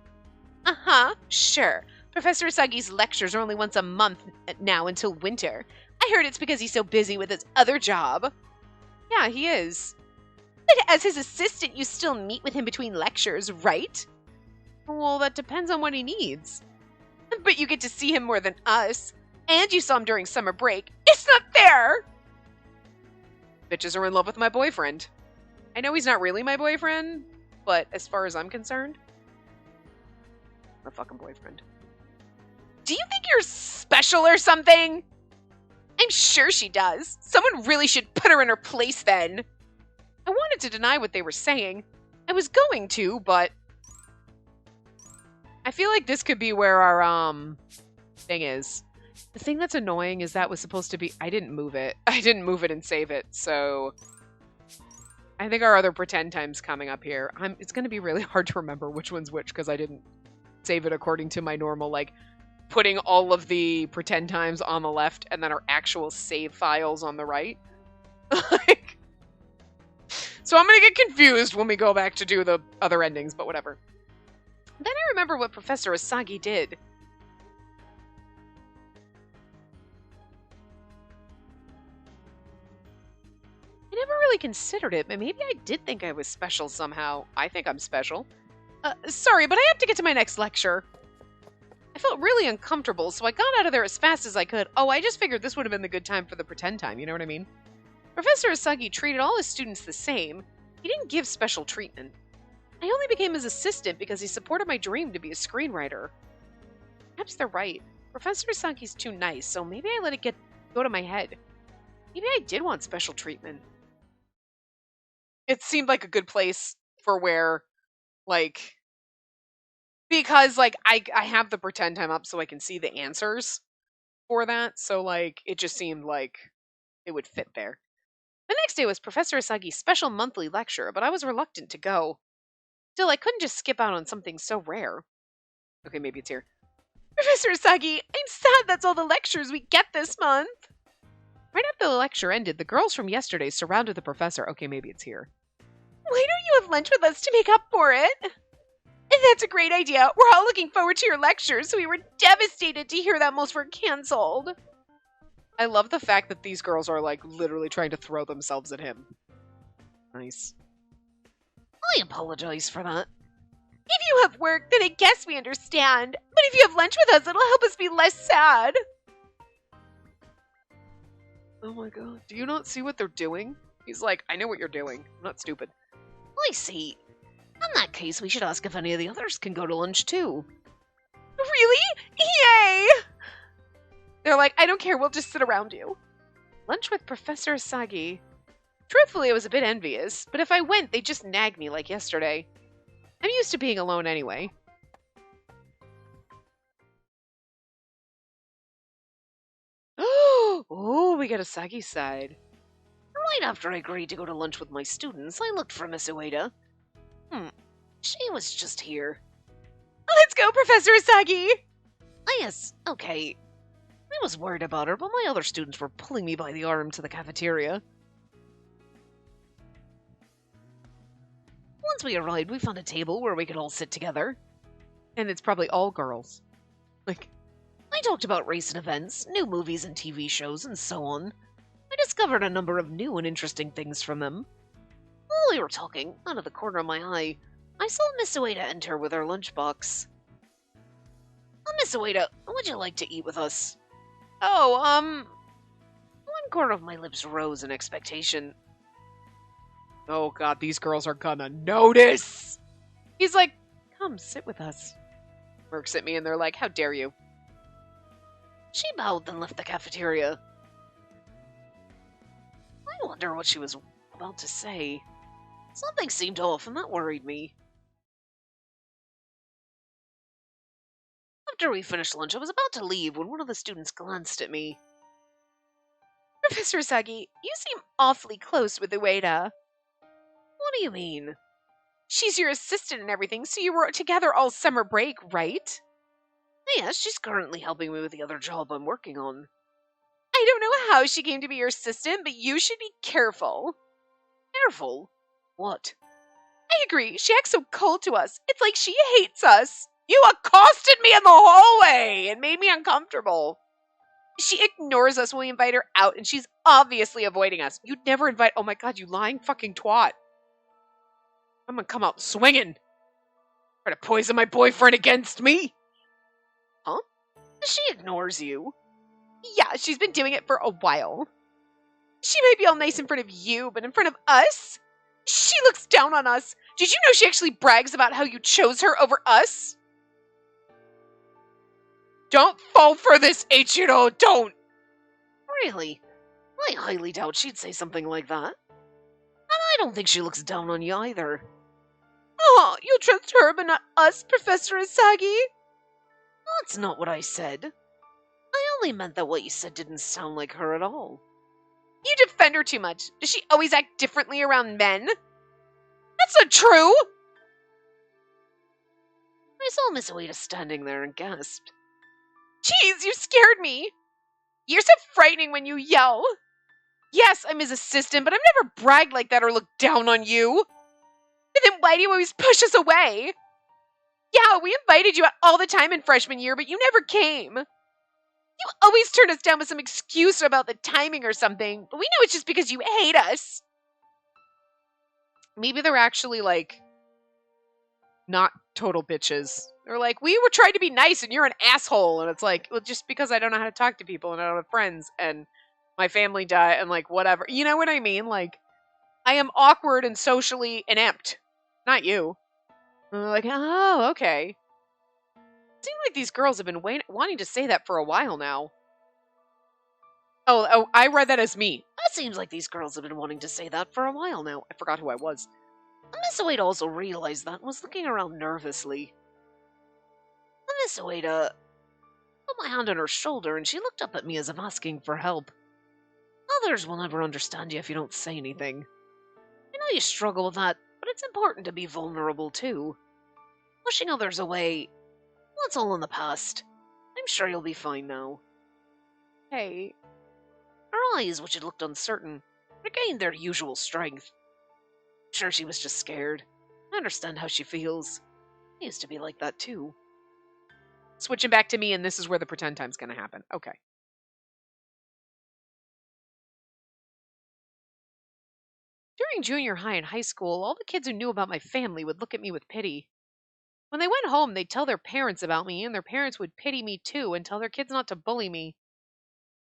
[SPEAKER 2] Uh-huh, sure. Professor Asagi's lectures are only once a month now until winter. I heard it's because he's so busy with his other job. Yeah, he is. But as his assistant, you still meet with him between lectures, right? Well, that depends on what he needs. But you get to see him more than us. And you saw him during summer break. It's not fair! Bitches are in love with my boyfriend. I know he's not really my boyfriend, but as far as I'm concerned, my fucking boyfriend. Do you think you're special or something? I'm sure she does. Someone really should put her in her place then. I wanted to deny what they were saying. I was going to, but... I feel like this could be where our thing is. The thing that's annoying is that was supposed to be... I didn't move it. I didn't move it and save it, so... I think our other pretend time's coming up here. It's going to be really hard to remember which one's which because I didn't save it according to my normal, like, putting all of the pretend times on the left and then our actual save files on the right. Like, so I'm going to get confused when we go back to do the other endings, but whatever. Then I remember what Professor Asagi did. I never really considered it, but maybe I did think I was special somehow. I think I'm special. Sorry, but I have to get to my next lecture. I felt really uncomfortable, so I got out of there as fast as I could. Oh, I just figured this would have been the good time for the pretend time, you know what I mean? Professor Asagi treated all his students the same. He didn't give special treatment. I only became his assistant because he supported my dream to be a screenwriter. Perhaps they're right. Professor Asagi's too nice, so maybe I let it go to my head. Maybe I did want special treatment. It seemed like a good place for where, like... Because, like, I have the pretend time up so I can see the answers for that, so, like, it just seemed like it would fit there. The next day was Professor Asagi's special monthly lecture, but I was reluctant to go. Still, I couldn't just skip out on something so rare. Okay, maybe it's here. Professor Asagi, I'm sad that's all the lectures we get this month. Right after the lecture ended, the girls from yesterday surrounded the professor. Okay, maybe it's here. Why don't you have lunch with us to make up for it? That's a great idea. We're all looking forward to your lectures, so we were devastated to hear that most were canceled. I love the fact that these girls are, like, literally trying to throw themselves at him. Nice.
[SPEAKER 1] I apologize for that.
[SPEAKER 2] If you have work, then I guess we understand. But if you have lunch with us, it'll help us be less sad. Oh my god. Do you not see what they're doing? He's like, I know what you're doing. I'm not stupid.
[SPEAKER 1] I see. In that case, we should ask if any of the others can go to lunch too.
[SPEAKER 2] Really? Yay! They're like, I don't care, we'll just sit around you. Lunch with Professor Asagi. Truthfully, I was a bit envious, but if I went, they'd just nag me like yesterday. I'm used to being alone anyway. Oh, we got Asagi's side.
[SPEAKER 1] Right after I agreed to go to lunch with my students, I looked for Miss Ueda. She was just here.
[SPEAKER 2] Let's go, Professor Asagi!
[SPEAKER 1] Yes, okay. I was worried about her, but my other students were pulling me by the arm to the cafeteria. Once we arrived, we found a table where we could all sit together.
[SPEAKER 2] And it's probably all girls. Like,
[SPEAKER 1] I talked about recent events, new movies and TV shows, and so on. I discovered a number of new and interesting things from them. While we were talking, out of the corner of my eye, I saw Miss Ueda enter with her lunchbox. Miss Ueda, would you like to eat with us?
[SPEAKER 2] oh,
[SPEAKER 1] One corner of my lips rose in expectation.
[SPEAKER 2] oh god, these girls are gonna notice! He's like, come sit with us. Mercs at me and they're like, how dare you?
[SPEAKER 1] She bowed and left the cafeteria. I wonder what she was about to say. Something seemed off and that worried me. After we finished lunch, I was about to leave when one of the students glanced at me.
[SPEAKER 2] Professor Asagi, you seem awfully close with Ueda.
[SPEAKER 1] What do you mean?
[SPEAKER 2] She's your assistant and everything, so you were together all summer break, right?
[SPEAKER 1] Yes, she's currently helping me with the other job I'm working on.
[SPEAKER 2] I don't know how she came to be your assistant, but you should be careful.
[SPEAKER 1] Careful? What?
[SPEAKER 2] I agree, she acts so cold to us. It's like she hates us. You accosted me in the hallway and made me uncomfortable. She ignores us when we invite her out, and she's obviously avoiding us. You'd never invite... Oh my god, you lying fucking twat. I'm gonna come out swinging. Try to poison my boyfriend against me.
[SPEAKER 1] Huh? She ignores you.
[SPEAKER 2] Yeah, she's been doing it for a while. She might be all nice in front of you, but in front of us? She looks down on us. Did you know she actually brags about how you chose her over us? Don't fall for this, Ichiro, don't!
[SPEAKER 1] Really? I highly doubt she'd say something like that. And I don't think she looks down on you either.
[SPEAKER 2] Oh, you'll trust her but not us, Professor Asagi?
[SPEAKER 1] That's not what I said. I only meant that what you said didn't sound like her at all.
[SPEAKER 2] You defend her too much. Does she always act differently around men? That's not true!
[SPEAKER 1] I saw Miss Ueda standing there and gasped.
[SPEAKER 2] Jeez, you scared me. You're so frightening when you yell. Yes, I'm his assistant, but I've never bragged like that or looked down on you. And then why do you always push us away? Yeah, we invited you out all the time in freshman year, but you never came. You always turn us down with some excuse about the timing or something, but we know it's just because you hate us. Maybe they're actually, like, not total bitches. They're like, we were trying to be nice and you're an asshole. And it's like, well, just because I don't know how to talk to people and I don't have friends and my family died and, like, whatever. You know what I mean? Like, I am awkward and socially inept. Not you. And they're like, oh, okay. It seems like these girls have been wanting to say that for a while now. Oh, I read that as me.
[SPEAKER 1] It seems like these girls have been wanting to say that for a while now.
[SPEAKER 2] I forgot who I was.
[SPEAKER 1] Miss Ueda also realized that and was looking around nervously. Miss Ueda put my hand on her shoulder and she looked up at me as if asking for help. Others will never understand you if you don't say anything. I know you struggle with that, but it's important to be vulnerable too. Pushing others away, that's all in the past. I'm sure you'll be fine now.
[SPEAKER 2] Hey.
[SPEAKER 1] Her eyes, which had looked uncertain, regained their usual strength. I'm sure she was just scared. I understand how she feels. I used to be like that too.
[SPEAKER 2] Switching back to me, and this is where the pretend time's gonna happen. Okay. During junior high and high school, all the kids who knew about my family would look at me with pity. When they went home, they'd tell their parents about me, and their parents would pity me too and tell their kids not to bully me.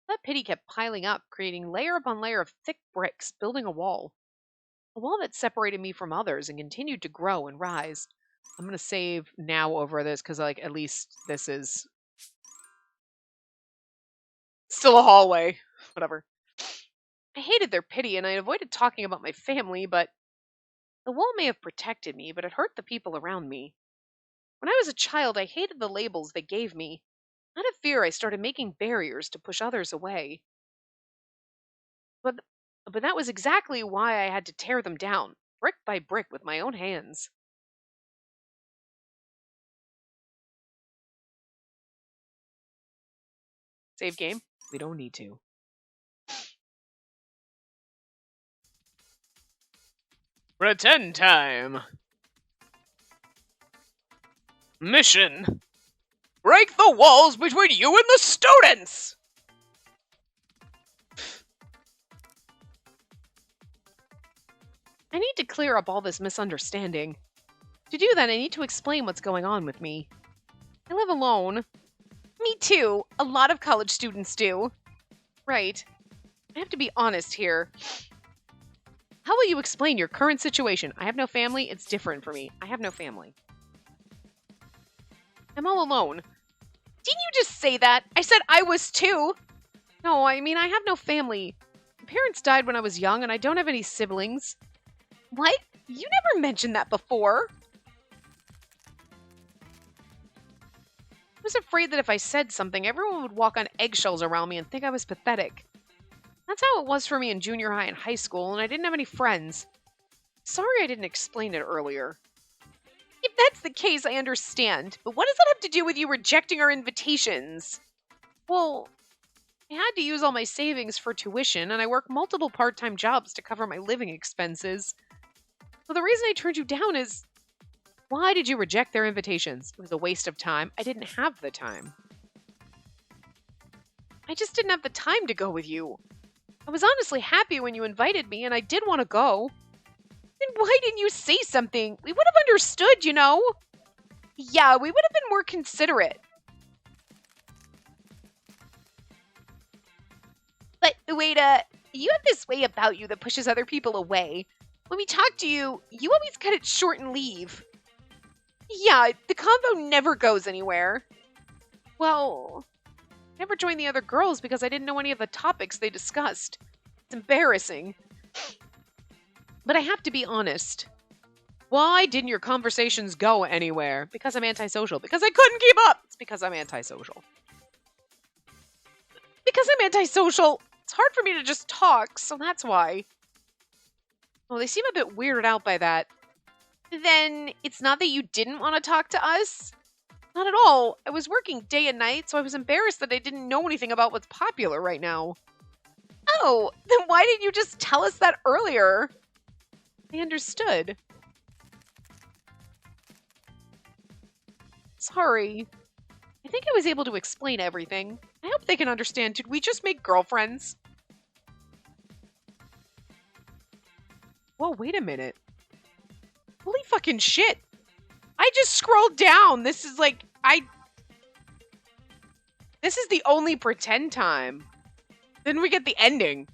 [SPEAKER 2] That pity kept piling up, creating layer upon layer of thick bricks, building a wall. A wall that separated me from others and continued to grow and rise. I'm going to save now over this because, like, at least this is still a hallway. Whatever. I hated their pity and I avoided talking about my family, but the wall may have protected me, but it hurt the people around me. When I was a child, I hated the labels they gave me. Out of fear, I started making barriers to push others away. But that was exactly why I had to tear them down, brick by brick, with my own hands. Save game? We don't need to. Pretend time! Mission! Break the walls between you and the students! I need to clear up all this misunderstanding. To do that, I need to explain what's going on with me. I live alone. Me too. A lot of college students do. Right. I have to be honest here. How will you explain your current situation? I have no family. It's different for me. I have no family. I'm all alone. Didn't you just say that? I said I was too. No, I mean, I have no family. My parents died when I was young, and I don't have any siblings. What? You never mentioned that before. I was afraid that if I said something, everyone would walk on eggshells around me and think I was pathetic. That's how it was for me in junior high and high school, and I didn't have any friends. Sorry I didn't explain it earlier. If that's the case, I understand. But what does that have to do with you rejecting our invitations? Well, I had to use all my savings for tuition, and I work multiple part-time jobs to cover my living expenses. So the reason I turned you down is... Why did you reject their invitations? It was a waste of time. I didn't have the time. I just didn't have the time to go with you. I was honestly happy when you invited me, and I did want to go. Then why didn't you say something? We would have understood, you know? Yeah, we would have been more considerate. But, Ueda, you have this way about you that pushes other people away. When we talk to you, you always cut it short and leave. Yeah, the convo never goes anywhere. Well, I never joined the other girls because I didn't know any of the topics they discussed. It's embarrassing. But I have to be honest. Why didn't your conversations go anywhere? Because I'm antisocial. Because I couldn't keep up. It's because I'm antisocial. Because I'm antisocial, it's hard for me to just talk, so that's why. Well, they seem a bit weirded out by that. Then it's not that you didn't want to talk to us? Not at all. I was working day and night, so I was embarrassed that I didn't know anything about what's popular right now. Oh, then why didn't you just tell us that earlier? I understood. Sorry. I think I was able to explain everything. I hope they can understand. Did we just make girlfriends? Whoa, wait a minute. Holy fucking shit. I just scrolled down. This is like, this is the only pretend time. Then we get the ending.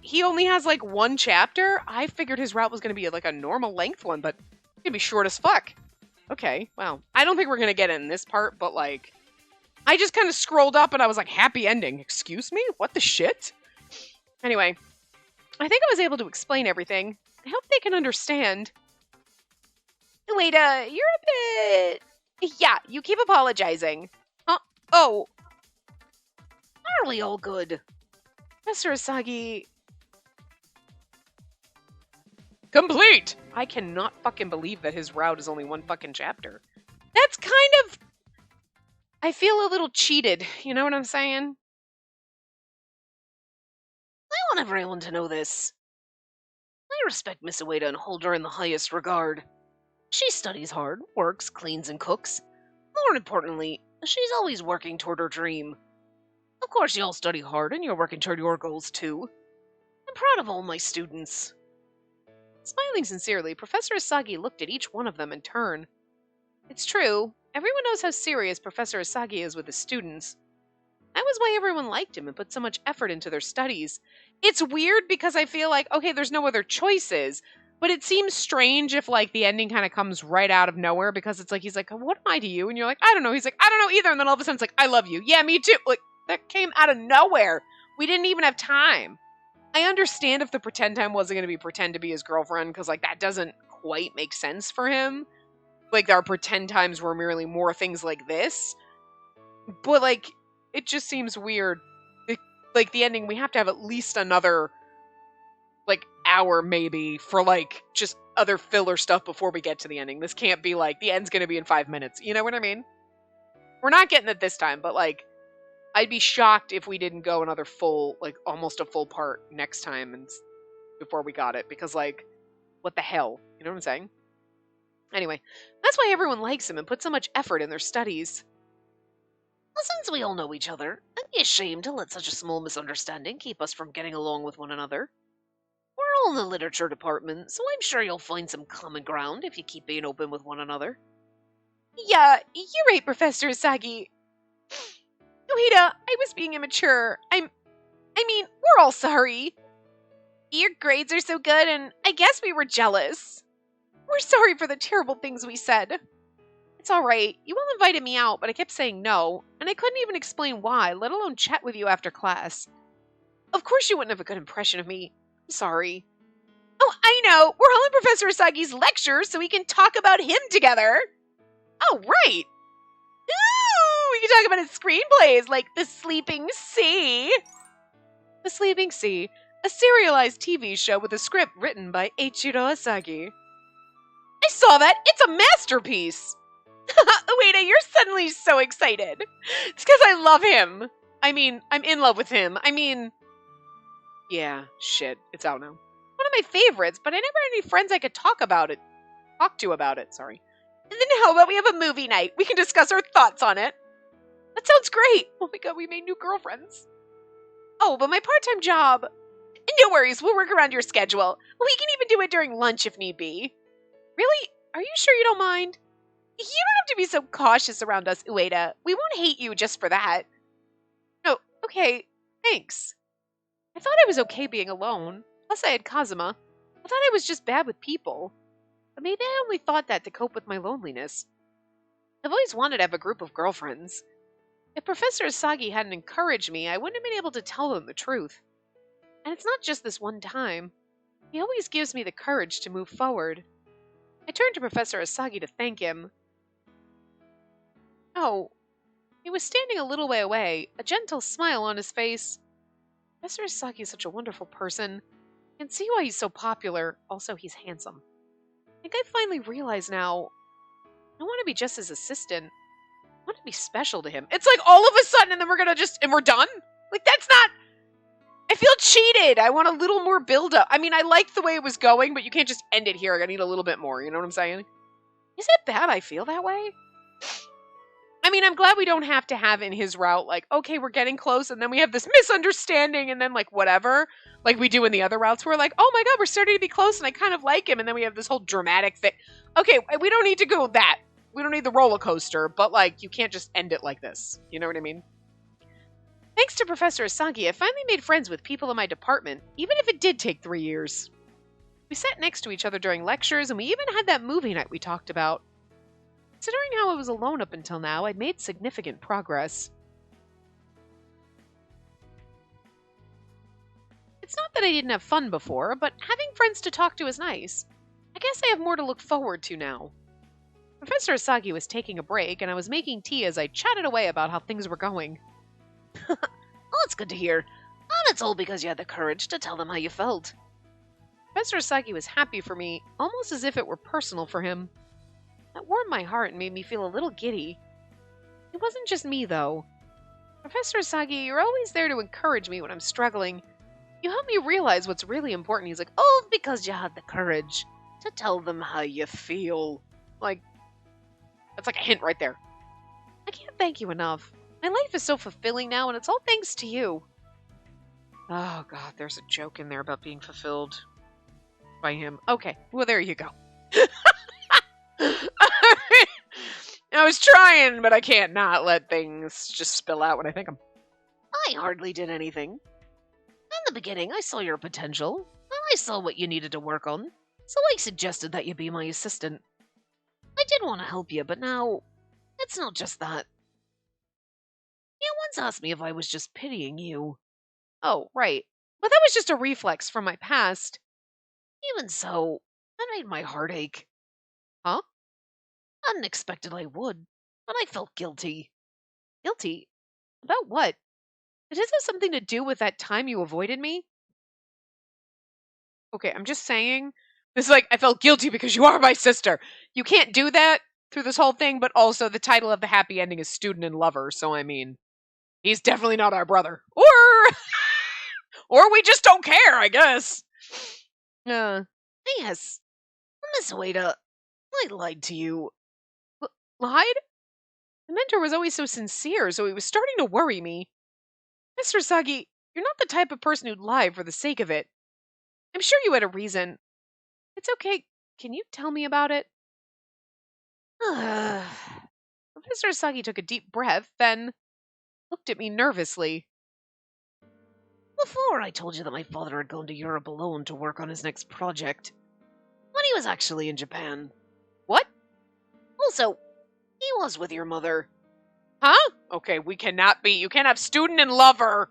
[SPEAKER 2] He only has like one chapter. I figured his route was going to be like a normal length one, but it's going to be short as fuck. Okay, well, I don't think we're going to get it in this part, but like, I just kind of scrolled up and I was like, happy ending. Excuse me? What the shit? Anyway, I think I was able to explain everything. I hope they can understand. Wait, you're a bit... Yeah, you keep apologizing. Huh? Oh.
[SPEAKER 1] Nearly all good.
[SPEAKER 2] Mr. Asagi... Complete! I cannot fucking believe that his route is only one fucking chapter. That's kind of... I feel a little cheated, you know what I'm saying?
[SPEAKER 1] I want everyone to know this. I respect Miss Ueda and hold her in the highest regard. She studies hard, works, cleans, and cooks. More importantly, she's always working toward her dream. Of course, you all study hard and you're working toward your goals too. I'm proud of all my students.
[SPEAKER 2] Smiling sincerely, Professor Asagi looked at each one of them in turn. It's true, everyone knows how serious Professor Asagi is with his students. That was why everyone liked him and put so much effort into their studies. It's weird because I feel like, okay, there's no other choices, but it seems strange if, like, the ending kind of comes right out of nowhere because it's like, he's like, what am I to you? And you're like, I don't know. He's like, I don't know either. And then all of a sudden it's like, I love you. Yeah, me too. Like, that came out of nowhere. We didn't even have time. I understand if the pretend time wasn't going to be pretend to be his girlfriend because, like, that doesn't quite make sense for him. Like, our pretend times were merely more things like this. But, like, it just seems weird. Like, the ending, we have to have at least another, like, hour maybe for, like, just other filler stuff before we get to the ending. This can't be, like, the end's going to be in 5 minutes. You know what I mean? We're not getting it this time, but, like, I'd be shocked if we didn't go another full, like, almost a full part next time and before we got it. Because, like, what the hell? You know what I'm saying? Anyway, that's why everyone likes him and puts so much effort in their studies.
[SPEAKER 1] Well, since we all know each other, I'd be ashamed to let such a small misunderstanding keep us from getting along with one another. We're all in the literature department, so I'm sure you'll find some common ground if you keep being open with one another.
[SPEAKER 2] Yeah, you're right, Professor Asagi. Ueda, I was being immature. I mean, we're all sorry. Your grades are so good, and I guess we were jealous. We're sorry for the terrible things we said. It's alright. You all invited me out, but I kept saying no, and I couldn't even explain why, let alone chat with you after class. Of course you wouldn't have a good impression of me. I'm sorry. Oh, I know. We're all in Professor Asagi's lecture, so we can talk about him together. Oh, right. Ooh, we can talk about his screenplays, like The Sleeping Sea. The Sleeping Sea, a serialized TV show with a script written by Eiichiro Asagi. I saw that. It's a masterpiece. Ueda, you're suddenly so excited. It's because I love him. I mean, I'm in love with him. I mean, yeah, shit, it's out now. One of my favorites, but I never had any friends I could talk to about it, sorry. And then how about we have a movie night? We can discuss our thoughts on it. That sounds great. Oh my god, we made new girlfriends. Oh, but my part-time job... No worries, we'll work around your schedule. We can even do it during lunch if need be. Really? Are you sure you don't mind? You don't have to be so cautious around us, Ueda. We won't hate you just for that. No, okay, thanks. I thought I was okay being alone. Plus I had Kazuma. I thought I was just bad with people. But maybe I only thought that to cope with my loneliness. I've always wanted to have a group of girlfriends. If Professor Asagi hadn't encouraged me, I wouldn't have been able to tell them the truth. And it's not just this one time. He always gives me the courage to move forward. I turned to Professor Asagi to thank him. Oh, he was standing a little way away, a gentle smile on his face. Professor Asagi is such a wonderful person. I can see why he's so popular. Also, he's handsome. I think I finally realize now I want to be just his assistant. I want to be special to him. It's like all of a sudden, and then we're done? Like, that's not. I feel cheated. I want a little more build-up. I mean, I liked the way it was going, but you can't just end it here. I need a little bit more. You know what I'm saying? Is it bad I feel that way? I mean, I'm glad we don't have to have in his route, like, okay, we're getting close, and then we have this misunderstanding, and then, like, whatever. Like we do in the other routes, we're like, oh my god, we're starting to be close, and I kind of like him, and then we have this whole dramatic thing. Okay, we don't need to go that. We don't need the roller coaster, but, like, you can't just end it like this. You know what I mean? Thanks to Professor Asagi, I finally made friends with people in my department, even if it did take 3 years. We sat next to each other during lectures, and we even had that movie night we talked about. Considering how I was alone up until now, I'd made significant progress. It's not that I didn't have fun before, but having friends to talk to is nice. I guess I have more to look forward to now. Professor Asagi was taking a break, and I was making tea as I chatted away about how things were going.
[SPEAKER 1] Well, it's good to hear. And it's all because you had the courage to tell them how you felt.
[SPEAKER 2] Professor Asagi was happy for me, almost as if it were personal for him. That warmed my heart and made me feel a little giddy. It wasn't just me, though. Professor Asagi, you're always there to encourage me when I'm struggling. You help me realize what's really important. He's like,
[SPEAKER 1] Oh, because you had the courage to tell them how you feel.
[SPEAKER 2] like, that's like a hint right there. I can't thank you enough. My life is so fulfilling now, and it's all thanks to you. Oh, God, there's a joke in there about being fulfilled by him. Okay, well, there you go. I was trying, but I can't not let things just spill out when I think them.
[SPEAKER 1] I hardly did anything. In the beginning, I saw your potential, and I saw what you needed to work on, so I suggested that you be my assistant. I did want to help you, but now, it's not just that. You once asked me if I was just pitying you.
[SPEAKER 2] Oh, right. But that was just a reflex from my past.
[SPEAKER 1] Even so, that made my heart ache.
[SPEAKER 2] Huh?
[SPEAKER 1] I hadn't expected I would, but I felt guilty.
[SPEAKER 2] Guilty? About what? Did this have something to do with that time you avoided me? Okay, I'm just saying. It's like, I felt guilty because you are my sister. You can't do that through this whole thing, but also the title of the happy ending is Student and Lover, so I mean, he's definitely not our brother. Or we just don't care, I guess.
[SPEAKER 1] Yes, Miss Wada, I lied to you.
[SPEAKER 2] Lied? The mentor was always so sincere, so he was starting to worry me. Mr. Sagi, you're not the type of person who'd lie for the sake of it. I'm sure you had a reason. It's okay. Can you tell me about it? Mr. Sagi took a deep breath, then looked at me nervously.
[SPEAKER 1] Before I told you that my father had gone to Europe alone to work on his next project, when he was actually in Japan.
[SPEAKER 2] What?
[SPEAKER 1] Also, he was with your mother.
[SPEAKER 2] Huh? Okay, we cannot be. You can't have Student and Lover.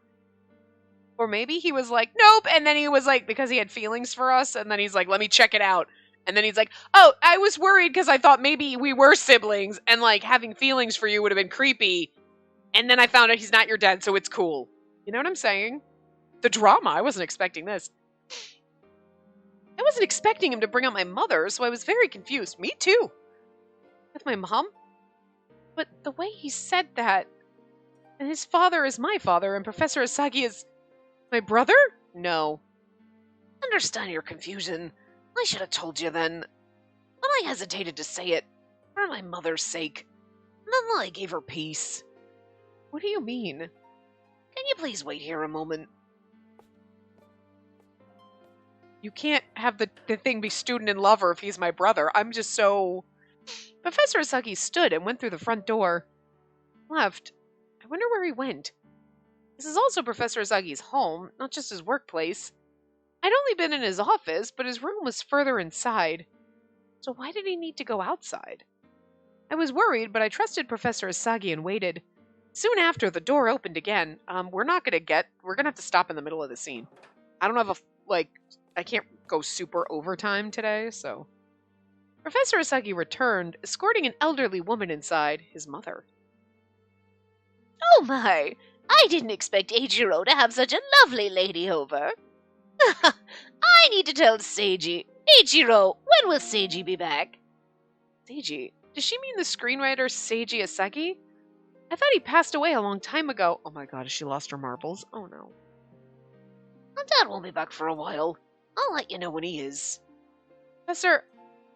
[SPEAKER 2] Or maybe he was like, nope, and then he was like, because he had feelings for us, and then he's like, let me check it out. And then he's like, oh, I was worried because I thought maybe we were siblings, and like having feelings for you would have been creepy. And then I found out he's not your dad, so it's cool. You know what I'm saying? The drama. I wasn't expecting this. I wasn't expecting him to bring up my mother, so I was very confused. Me too. With my mom? But the way he said that, and his father is my father, and Professor Asagi is my brother? No.
[SPEAKER 1] Understand your confusion. I should have told you then. But I hesitated to say it, for my mother's sake. The lie gave her peace.
[SPEAKER 2] What do you mean?
[SPEAKER 1] Can you please wait here a moment?
[SPEAKER 2] You can't have the thing be Student and Lover if he's my brother. I'm just so... Professor Asagi stood and went through the front door. Left. I wonder where he went. This is also Professor Asagi's home, not just his workplace. I'd only been in his office, but his room was further inside. So why did he need to go outside? I was worried, but I trusted Professor Asagi and waited. Soon after, the door opened again. We're gonna have to stop in the middle of the scene. I don't have I can't go super overtime today, so. Professor Asagi returned, escorting an elderly woman inside, his mother.
[SPEAKER 1] Oh my! I didn't expect Eiichiro to have such a lovely lady over. I need to tell Seiji. Eiichiro, when will Seiji be back?
[SPEAKER 2] Seiji? Does she mean the screenwriter Seiji Asagi? I thought he passed away a long time ago. Oh my god, has she lost her marbles? Oh no.
[SPEAKER 1] Dad won't be back for a while. I'll let you know when he is.
[SPEAKER 2] Professor,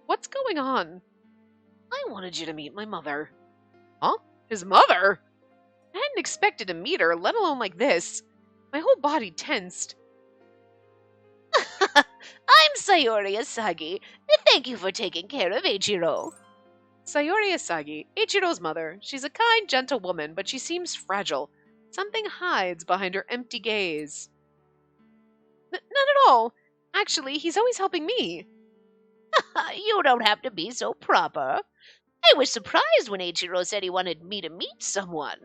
[SPEAKER 2] what's going on?
[SPEAKER 1] I wanted you to meet my mother.
[SPEAKER 2] Huh? His mother? I hadn't expected to meet her, let alone like this. My whole body tensed.
[SPEAKER 1] I'm Sayori Asagi. Thank you for taking care of Eiichiro.
[SPEAKER 2] Sayori Asagi, Eiichiro's mother. She's a kind, gentle woman, but she seems fragile. Something hides behind her empty gaze. Not at all. Actually, he's always helping me.
[SPEAKER 1] You don't have to be so proper. I was surprised when Eiichiro said he wanted me to meet someone.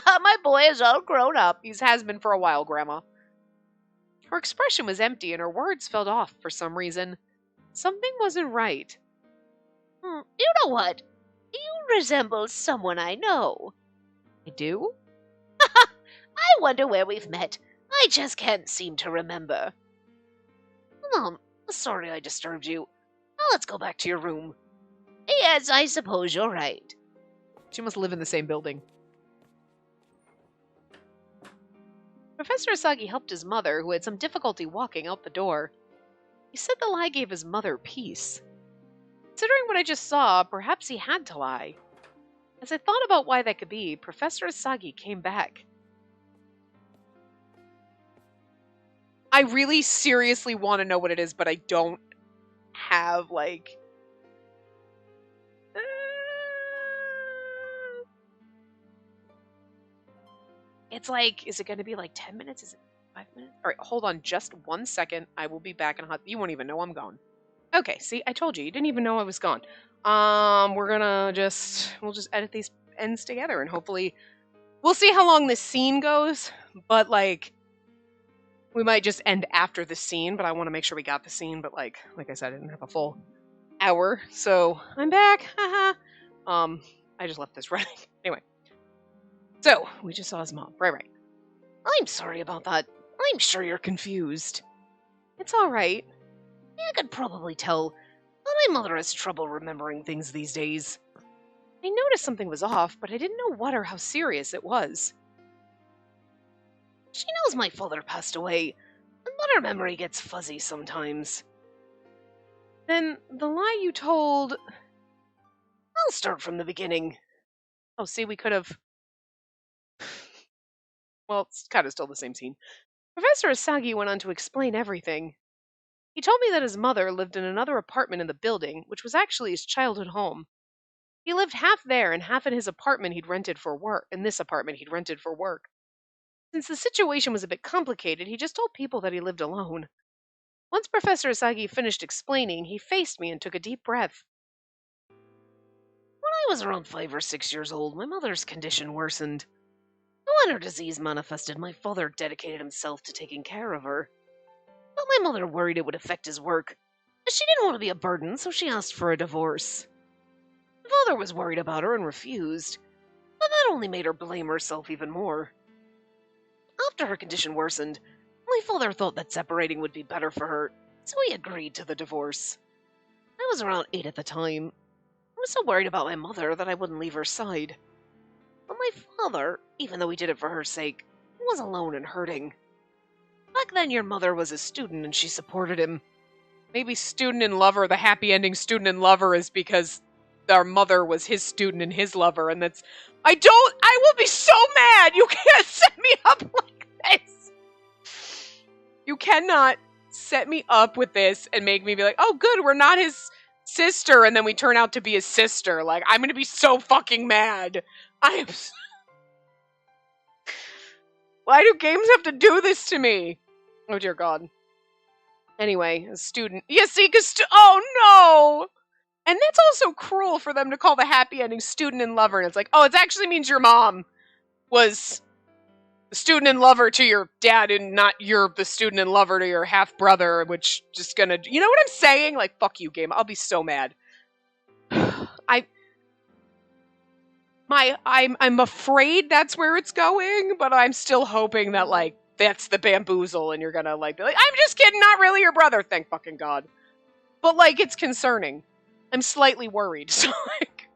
[SPEAKER 1] My boy is all grown up.
[SPEAKER 2] He has been for a while, Grandma. Her expression was empty and her words fell off for some reason. Something wasn't right.
[SPEAKER 1] You know what? You resemble someone I know.
[SPEAKER 2] I do?
[SPEAKER 1] I wonder where we've met. I just can't seem to remember. Mom, sorry I disturbed you. Now let's go back to your room. Yes, I suppose you're right.
[SPEAKER 2] She must live in the same building. Professor Asagi helped his mother, who had some difficulty walking, out the door. He said the lie gave his mother peace. Considering what I just saw, perhaps he had to lie. As I thought about why that could be, Professor Asagi came back. I really seriously want to know what it is, but I don't have, like... It's like, is it going to be like 10 minutes? Is it 5 minutes? All right, hold on just 1 second. I will be back in a hot... You won't even know I'm gone. Okay, see, I told you. You didn't even know I was gone. We're gonna we'll just edit these ends together and hopefully we'll see how long this scene goes, but like, we might just end after the scene, but I want to make sure we got the scene, but like I said, I didn't have a full hour, so I'm back. Haha. I just left this running. Anyway. So, we just saw his mom. Right.
[SPEAKER 1] I'm sorry about that. I'm sure you're confused.
[SPEAKER 2] It's alright.
[SPEAKER 1] I could probably tell. My mother has trouble remembering things these days.
[SPEAKER 2] I noticed something was off, but I didn't know what or how serious it was.
[SPEAKER 1] She knows my father passed away, but her memory gets fuzzy sometimes.
[SPEAKER 2] Then, the lie you told...
[SPEAKER 1] I'll start from the beginning.
[SPEAKER 2] Oh, see, we could have... Well, it's kind of still the same scene. Professor Asagi went on to explain everything. He told me that his mother lived in another apartment in the building, which was actually his childhood home. He lived half there and half in his apartment he'd rented for work. Since the situation was a bit complicated, he just told people that he lived alone. Once Professor Asagi finished explaining, he faced me and took a deep breath.
[SPEAKER 1] When I was around 5 or 6 years old, my mother's condition worsened. When her disease manifested, my father dedicated himself to taking care of her. But my mother worried it would affect his work. She didn't want to be a burden, so she asked for a divorce. My father was worried about her and refused, but that only made her blame herself even more. After her condition worsened, my father thought that separating would be better for her, so he agreed to the divorce. I was around 8 at the time. I was so worried about my mother that I wouldn't leave her side. But my father, even though he did it for her sake, was alone and hurting. Back then, your mother was a student and she supported him.
[SPEAKER 2] Maybe student and lover, the happy ending student and lover is because our mother was his student and his lover, and that's... I will be so mad! You can't set me up like this! You cannot set me up with this and make me be like, oh good, we're not his sister, and then we turn out to be his sister. Like, I'm gonna be so fucking mad. Why do games have to do this to me? Oh dear God. Anyway, a student. Yeah, see, because... oh no! And that's also cruel for them to call the happy ending student and lover. And it's like, oh, it actually means your mom was the student and lover to your dad and not you're the student and lover to your half-brother, which just gonna... You know what I'm saying? Like, fuck you, game. I'll be so mad. I'm afraid that's where it's going, but I'm still hoping that, like, that's the bamboozle and you're gonna, like, be like, I'm just kidding, not really your brother, thank fucking God. But, like, it's concerning. I'm slightly worried, so, like,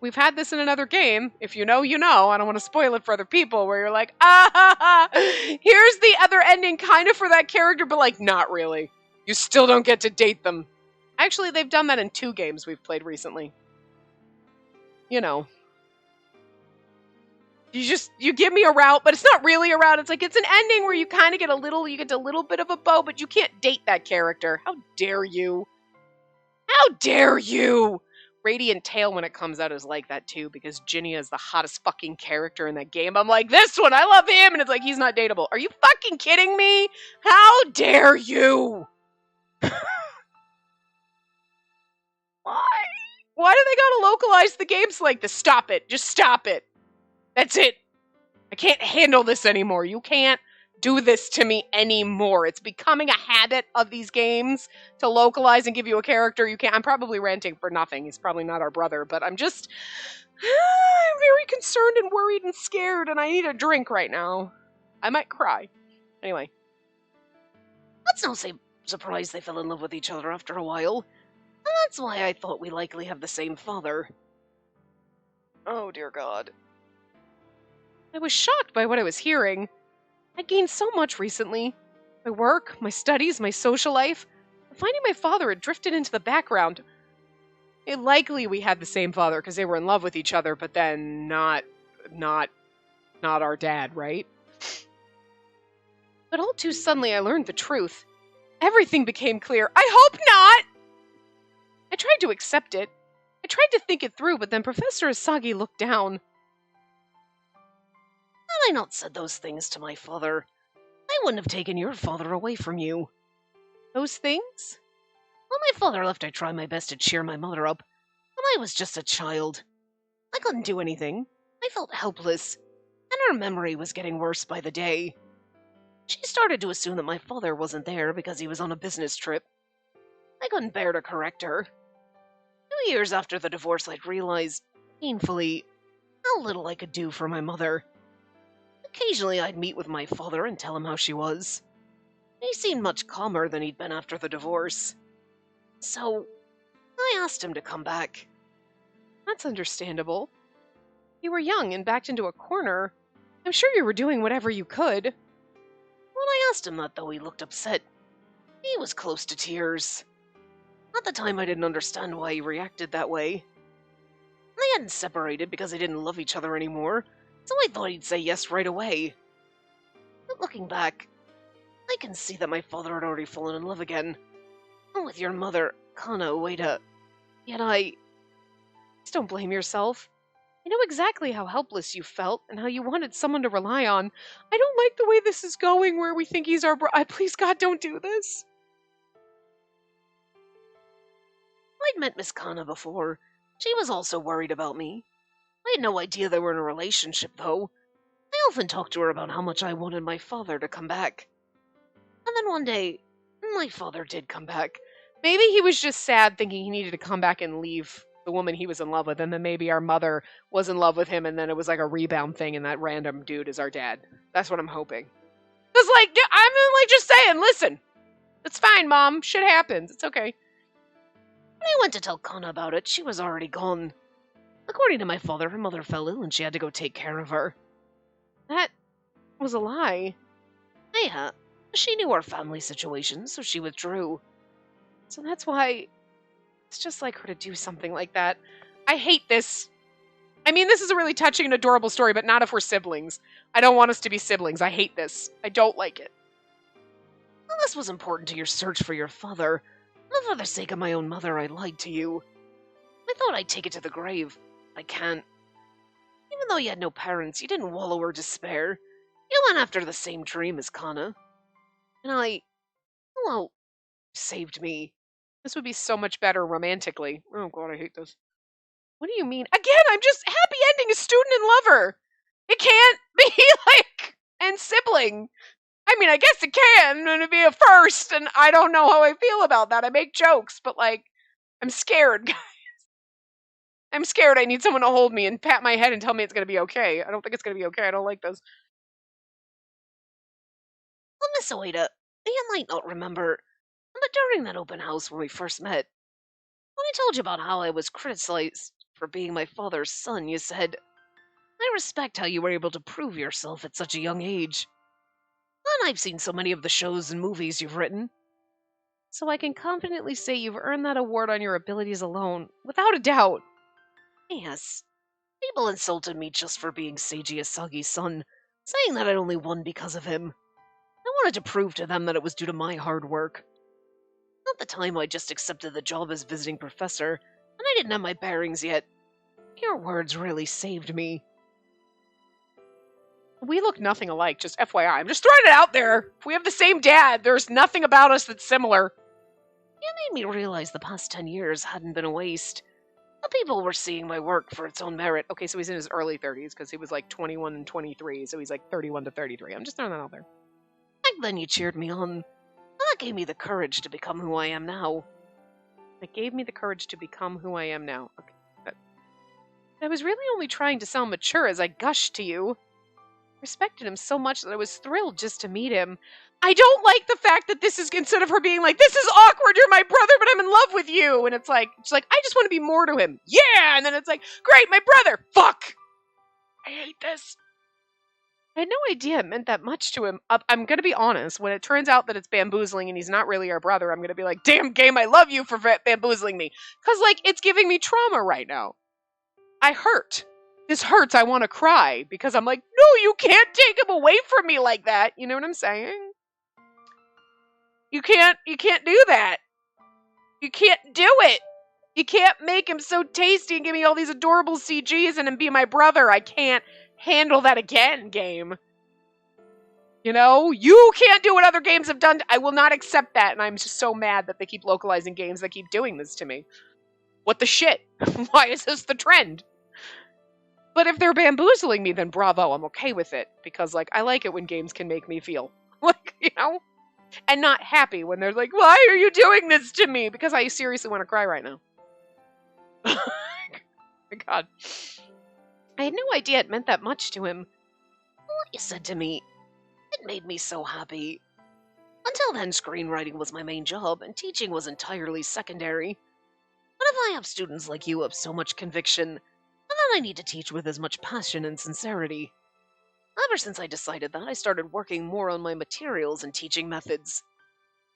[SPEAKER 2] we've had this in another game. If you know, you know. I don't want to spoil it for other people, where you're like, here's the other ending kind of for that character, but, like, not really. You still don't get to date them. Actually, they've done that in 2 games we've played recently. You know. You give me a route, but it's not really a route. It's like, it's an ending where you kind of get a little bit of a bow, but you can't date that character. How dare you? How dare you? Radiant Tail, when it comes out, is like that too, because Ginny is the hottest fucking character in that game. I'm like, this one, I love him, and it's like, he's not dateable. Are you fucking kidding me? How dare you? Why? Why do they gotta localize the games like this? Stop it. Just stop it. That's it. I can't handle this anymore. You can't do this to me anymore. It's becoming a habit of these games to localize and give you a character you can't. I'm probably ranting for nothing. He's probably not our brother, but I'm just I'm very concerned and worried and scared, and I need a drink right now. I might cry. Anyway.
[SPEAKER 1] That's no surprise they fell in love with each other after a while. That's why I thought we likely have the same father.
[SPEAKER 2] Oh, dear God. I was shocked by what I was hearing. I gained so much recently. My work, my studies, my social life. Finding my father had drifted into the background. Likely we had the same father because they were in love with each other, but then not our dad, right? But all too suddenly I learned the truth. Everything became clear. I hope not! I tried to accept it. I tried to think it through, but then Professor Asagi looked down.
[SPEAKER 1] Had I not said those things to my father, I wouldn't have taken your father away from you.
[SPEAKER 2] Those things?
[SPEAKER 1] When my father left, I tried my best to cheer my mother up, but I was just a child. I couldn't do anything. I felt helpless, and her memory was getting worse by the day. She started to assume that my father wasn't there because he was on a business trip. I couldn't bear to correct her. 2 years after the divorce, I'd realized, painfully, how little I could do for my mother. Occasionally, I'd meet with my father and tell him how she was. He seemed much calmer than he'd been after the divorce. So, I asked him to come back.
[SPEAKER 2] That's understandable. You were young and backed into a corner. I'm sure you were doing whatever you could.
[SPEAKER 1] When I asked him that, though, he looked upset. He was close to tears. At the time, I didn't understand why he reacted that way. They hadn't separated because they didn't love each other anymore, so I thought he'd say yes right away. But looking back, I can see that my father had already fallen in love again. And with your mother, Kana Ueda. Yet
[SPEAKER 2] Just don't blame yourself. I know exactly how helpless you felt and how you wanted someone to rely on. I don't like the way this is going where we think he's our please, God, don't do this.
[SPEAKER 1] I'd met Miss Kana before. She was also worried about me. I had no idea they were in a relationship, though. I often talked to her about how much I wanted my father to come back. And then one day, my father did come back.
[SPEAKER 2] Maybe he was just sad thinking he needed to come back and leave the woman he was in love with, and then maybe our mother was in love with him, and then it was like a rebound thing, and that random dude is our dad. That's what I'm hoping. Because, like, I'm like just saying, listen, it's fine, Mom. Shit happens. It's okay.
[SPEAKER 1] When I went to tell Kana about it, she was already gone. According to my father, her mother fell ill and she had to go take care of her.
[SPEAKER 2] That was a lie.
[SPEAKER 1] Yeah, she knew our family situation, so she withdrew.
[SPEAKER 2] So that's why it's just like her to do something like that. I hate this. I mean, this is a really touching and adorable story, but not if we're siblings. I don't want us to be siblings. I hate this. I don't like it.
[SPEAKER 1] Well, this was important to your search for your father. Not for the sake of my own mother, I lied to you. I thought I'd take it to the grave. I can't. Even though you had no parents, you didn't wallow or despair. You went after the same dream as Kana. And well, saved me.
[SPEAKER 2] This would be so much better romantically. Oh God, I hate this. What do you mean? Again, I'm just happy ending is student and lover. It can't be like and sibling. I mean, I guess it can, and it'd be a first, and I don't know how I feel about that. I make jokes, but like, I'm scared, guys. I'm scared. I need someone to hold me and pat my head and tell me it's going to be okay. I don't think it's going to be okay. I don't like this.
[SPEAKER 1] Well, Miss Oida, you might not remember, but during that open house when we first met, when I told you about how I was criticized for being my father's son, you said, I respect how you were able to prove yourself at such a young age. And I've seen so many of the shows and movies you've written. So I can confidently say you've earned that award on your abilities alone, without a doubt. Yes, people insulted me just for being Seiji Asagi's son, saying that I'd only won because of him. I wanted to prove to them that it was due to my hard work. At the time, I just accepted the job as visiting professor, and I didn't have my bearings yet. Your words really saved me.
[SPEAKER 2] We look nothing alike, just FYI. I'm just throwing it out there. If we have the same dad, there's nothing about us that's similar.
[SPEAKER 1] You made me realize the past 10 years hadn't been a waste. The people were seeing my work for its own merit.
[SPEAKER 2] Okay, so he's in his early 30s, because he was like 21 and 23, so he's like 31 to 33. I'm just throwing that out there.
[SPEAKER 1] Back then, you cheered me on. That gave me the courage to become who I am now.
[SPEAKER 2] It gave me the courage to become who I am now. Okay. I was really only trying to sound mature as I gushed to you. I respected him so much that I was thrilled just to meet him. I don't like the fact that this is, instead of her being like, this is awkward, you're my brother, but I'm in love with you. And it's like, she's like, I just want to be more to him. Yeah! And then it's like, great, my brother! Fuck! I hate this. I had no idea it meant that much to him. I'm going to be honest. When it turns out that it's bamboozling and he's not really our brother, I'm going to be like, damn game, I love you for bamboozling me. Because, like, it's giving me trauma right now. I hurt. This hurts. I want to cry because I'm like, no, you can't take him away from me like that. You know what I'm saying? You can't do that. You can't do it. You can't make him so tasty and give me all these adorable CGs and him be my brother. I can't handle that again, game. You know, you can't do what other games have done. I will not accept that, and I'm just so mad that they keep localizing games that keep doing this to me. What the shit? Why is this the trend? But if they're bamboozling me, then bravo, I'm okay with it. Because, like, I like it when games can make me feel, like, you know? And not happy when they're like, why are you doing this to me? Because I seriously want to cry right now. Oh my god. I had no idea it meant that much to him.
[SPEAKER 1] What you said to me, it made me so happy. Until then, screenwriting was my main job, and teaching was entirely secondary. But if I have students like you of so much conviction, then I need to teach with as much passion and sincerity. Ever since I decided that, I started working more on my materials and teaching methods.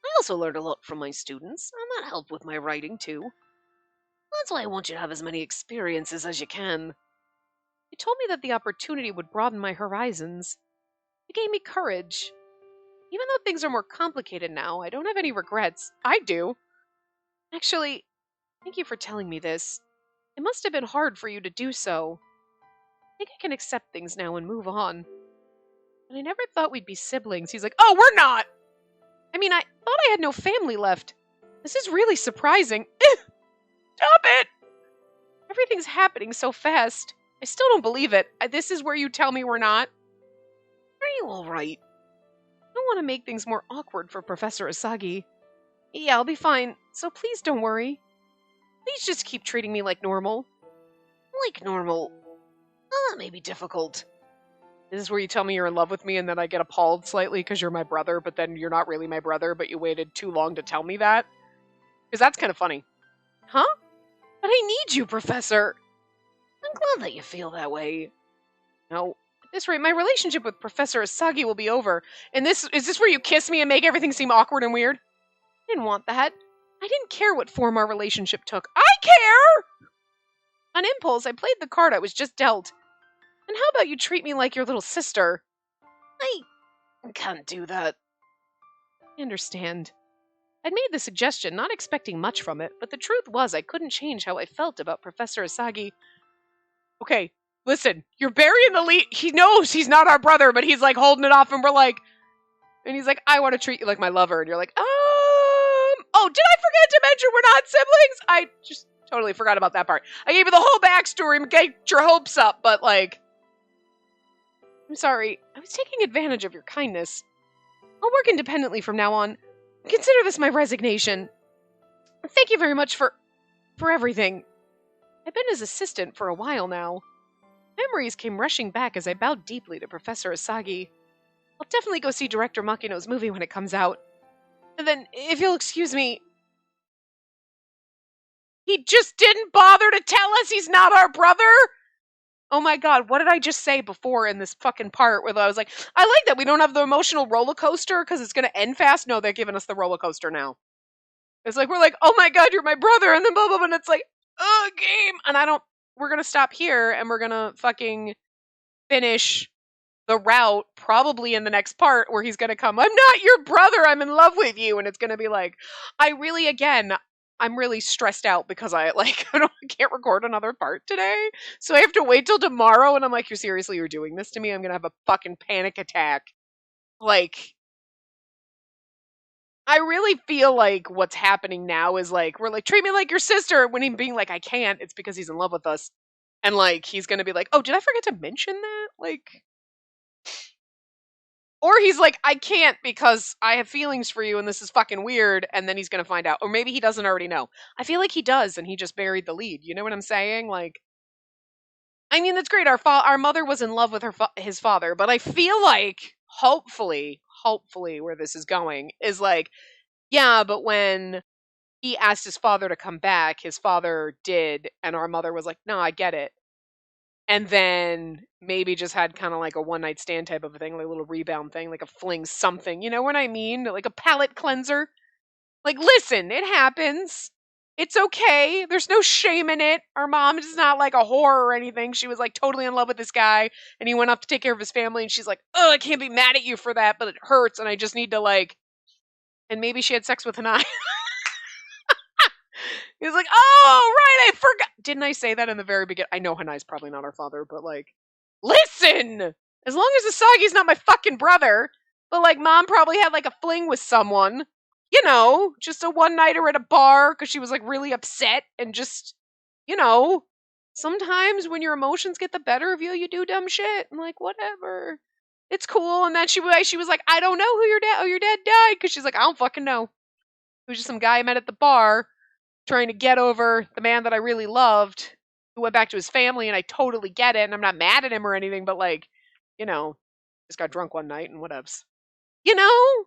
[SPEAKER 1] I also learned a lot from my students, and that helped with my writing too. That's why I want you to have as many experiences as you can.
[SPEAKER 2] You told me that the opportunity would broaden my horizons. It gave me courage. Even though things are more complicated now, I don't have any regrets. I do. Actually, thank you for telling me this. It must have been hard for you to do so. I think I can accept things now and move on. But I never thought we'd be siblings. He's like, oh, we're not! I mean, I thought I had no family left. This is really surprising. Stop it! Everything's happening so fast. I still don't believe it. This is where you tell me we're not.
[SPEAKER 1] Are you alright?
[SPEAKER 2] I don't want to make things more awkward for Professor Asagi. Yeah, I'll be fine, so please don't worry. Please just keep treating me like normal.
[SPEAKER 1] Like normal? Well, that may be difficult.
[SPEAKER 2] This is where you tell me you're in love with me and then I get appalled slightly because you're my brother, but then you're not really my brother, but you waited too long to tell me that? Because that's kind of funny. Huh? But I need you, Professor!
[SPEAKER 1] I'm glad that you feel that way.
[SPEAKER 2] No. At this rate, my relationship with Professor Asagi will be over. And is this where you kiss me and make everything seem awkward and weird? I didn't want that. I didn't care what form our relationship took. I care! On impulse, I played the card I was just dealt. And how about you treat me like your little sister?
[SPEAKER 1] I can't do that.
[SPEAKER 2] I understand. I'd made the suggestion, not expecting much from it, but the truth was I couldn't change how I felt about Professor Asagi. Okay, listen, you're burying the lead. He knows he's not our brother, but he's like holding it off, and we're like, and he's like, I want to treat you like my lover, and you're like, oh, did I forget to mention we're not siblings? I just totally forgot about that part. I gave you the whole backstory and get your hopes up, but like, I'm sorry, I was taking advantage of your kindness. I'll work independently from now on. Consider this my resignation. Thank you very much for... for everything. I've been his assistant for a while now. Memories came rushing back as I bowed deeply to Professor Asagi. I'll definitely go see Director Makino's movie when it comes out. And then, if you'll excuse me, he just didn't bother to tell us he's not our brother? Oh my god, what did I just say before in this fucking part where I was like, I like that we don't have the emotional roller coaster because it's going to end fast? No, they're giving us the roller coaster now. It's like, we're like, oh my god, you're my brother, and then blah, blah, blah, and it's like, game! And we're going to stop here, and we're going to fucking finish the route probably in the next part where he's going to come, I'm not your brother, I'm in love with you, and it's going to be like, I'm really stressed out because I can't record another part today, so I have to wait till tomorrow, and I'm like, you're doing this to me? I'm going to have a fucking panic attack. Like, I really feel like what's happening now is like, we're like, treat me like your sister, when him being like, I can't, it's because he's in love with us. And like, he's gonna be like, oh, did I forget to mention that? Like, or he's like, I can't because I have feelings for you and this is fucking weird, and then he's gonna find out. Or maybe he doesn't already know. I feel like he does, and he just buried the lead. You know what I'm saying? Like, I mean, that's great. Our mother was in love with his father, but I feel like, hopefully, where this is going is like, yeah, but when he asked his father to come back, his father did, and our mother was like, no, I get it. And then maybe just had kind of like a one night stand type of a thing, like a little rebound thing, like a fling something. You know what I mean? Like a palate cleanser. Like, listen, it happens. It's okay. There's no shame in it. Our mom is not like a whore or anything. She was like totally in love with this guy, and he went off to take care of his family, and she's like, oh, I can't be mad at you for that, but it hurts, and I just need to like. And maybe she had sex with Hanai. He was like, oh, right, I forgot. Didn't I say that in the very beginning? I know Hanai's probably not our father, but like, listen! As long as Asagi's not my fucking brother, but like, mom probably had like a fling with someone, you know, just a one-nighter at a bar because she was like really upset and just, you know, sometimes when your emotions get the better of you, you do dumb shit. I'm like, whatever. It's cool. And then she was like, I don't know who your dad died, because she's like, I don't fucking know. It was just some guy I met at the bar trying to get over the man that I really loved, who went back to his family, and I totally get it, and I'm not mad at him or anything, but like, you know, just got drunk one night and whatevs. You know?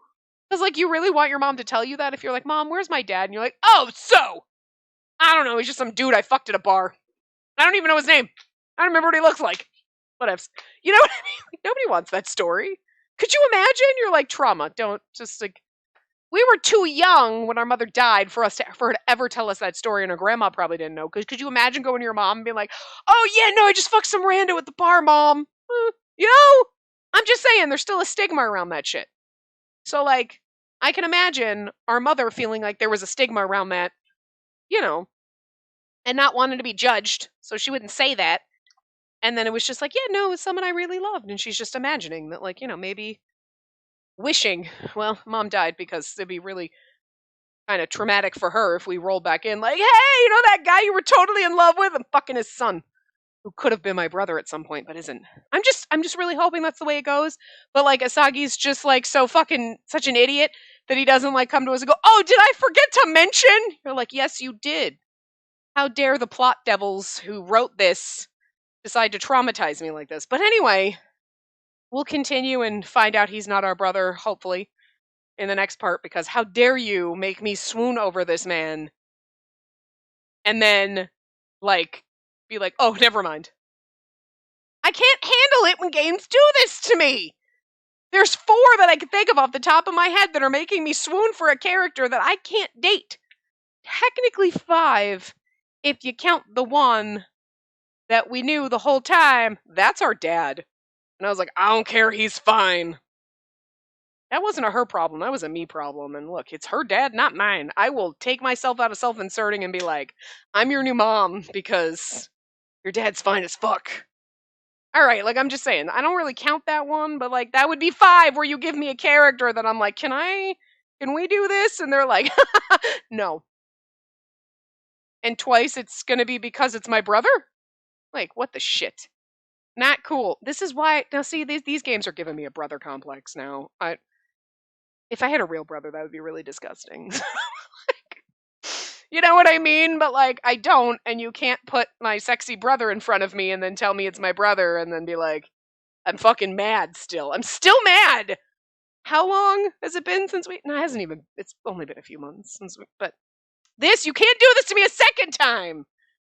[SPEAKER 2] Because like, you really want your mom to tell you that if you're like, Mom, where's my dad? And you're like, oh, so, I don't know, he's just some dude I fucked at a bar. I don't even know his name. I don't remember what he looks like. Whatevs. You know what I mean? Like, nobody wants that story. Could you imagine? You're like, trauma. Don't just like, we were too young when our mother died for her to ever tell us that story, and her grandma probably didn't know. Because could you imagine going to your mom and being like, "Oh yeah, no, I just fucked some rando at the bar, mom." You know, I'm just saying, there's still a stigma around that shit. So like, I can imagine our mother feeling like there was a stigma around that, you know, and not wanting to be judged, so she wouldn't say that. And then it was just like, yeah, no, it's someone I really loved, and she's just imagining that, like, you know, maybe wishing. Well, mom died because it'd be really kind of traumatic for her if we roll back in like, hey, you know that guy you were totally in love with? I'm fucking his son, who could have been my brother at some point, but isn't. I'm just really hoping that's the way it goes. But like, Asagi's just like so fucking such an idiot that he doesn't like come to us and go, oh, did I forget to mention? You're like, yes, you did. How dare the plot devils who wrote this decide to traumatize me like this? But anyway, we'll continue and find out he's not our brother, hopefully, in the next part, because how dare you make me swoon over this man and then, like, be like, oh, never mind. I can't handle it when games do this to me! There's 4 that I can think of off the top of my head that are making me swoon for a character that I can't date. Technically 5, if you count the one that we knew the whole time. That's our dad. And I was like, I don't care, he's fine. That wasn't a her problem, that was a me problem. And look, it's her dad, not mine. I will take myself out of self-inserting and be like, I'm your new mom because your dad's fine as fuck. Alright, like, I'm just saying, I don't really count that one, but like, that would be 5 where you give me a character that I'm like, can we do this? And they're like, no. And twice it's gonna be because it's my brother? Like, what the shit? Not cool. This is why, now see, these games are giving me a brother complex now. If I had a real brother, that would be really disgusting. Like, You know what I mean? But like, I don't, and you can't put my sexy brother in front of me and then tell me it's my brother and then be like, I'm fucking mad still. I'm still mad! How long has it been since we... No, it hasn't even... It's only been a few months since we... But this, you can't do this to me a second time!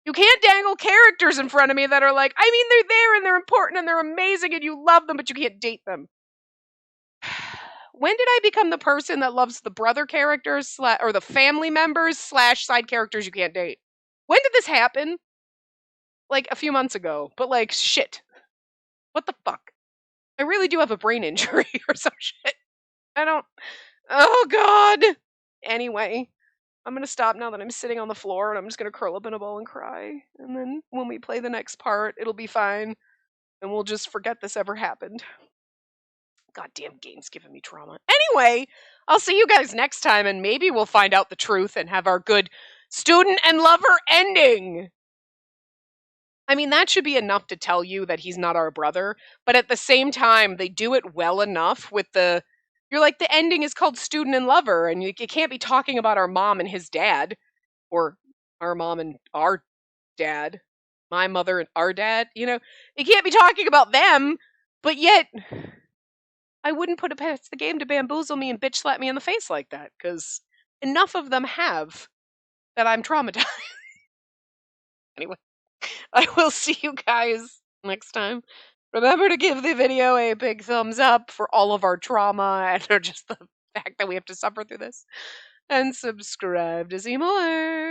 [SPEAKER 2] You can't dangle characters in front of me that are like, I mean, they're there and they're important and they're amazing and you love them, but you can't date them. When did I become the person that loves the brother characters or the family members / side characters you can't date? When did this happen? Like a few months ago. But like, shit. What the fuck? I really do have a brain injury or some shit. I don't... Oh, God! Anyway, I'm gonna stop now that I'm sitting on the floor and I'm just gonna curl up in a ball and cry. And then when we play the next part, it'll be fine. And we'll just forget this ever happened. Goddamn game's giving me trauma. Anyway, I'll see you guys next time and maybe we'll find out the truth and have our good student and lover ending. I mean, that should be enough to tell you that he's not our brother, but at the same time, they do it well enough with the... You're like, the ending is called Student and Lover, and you can't be talking about our mom and his dad, or our mom and our dad, my mother and our dad, you know? You can't be talking about them, but yet... I wouldn't put it past the game to bamboozle me and bitch slap me in the face like that, because enough of them have that I'm traumatized. Anyway, I will see you guys next time. Remember to give the video a big thumbs up for all of our trauma and just the fact that we have to suffer through this. And subscribe to see more.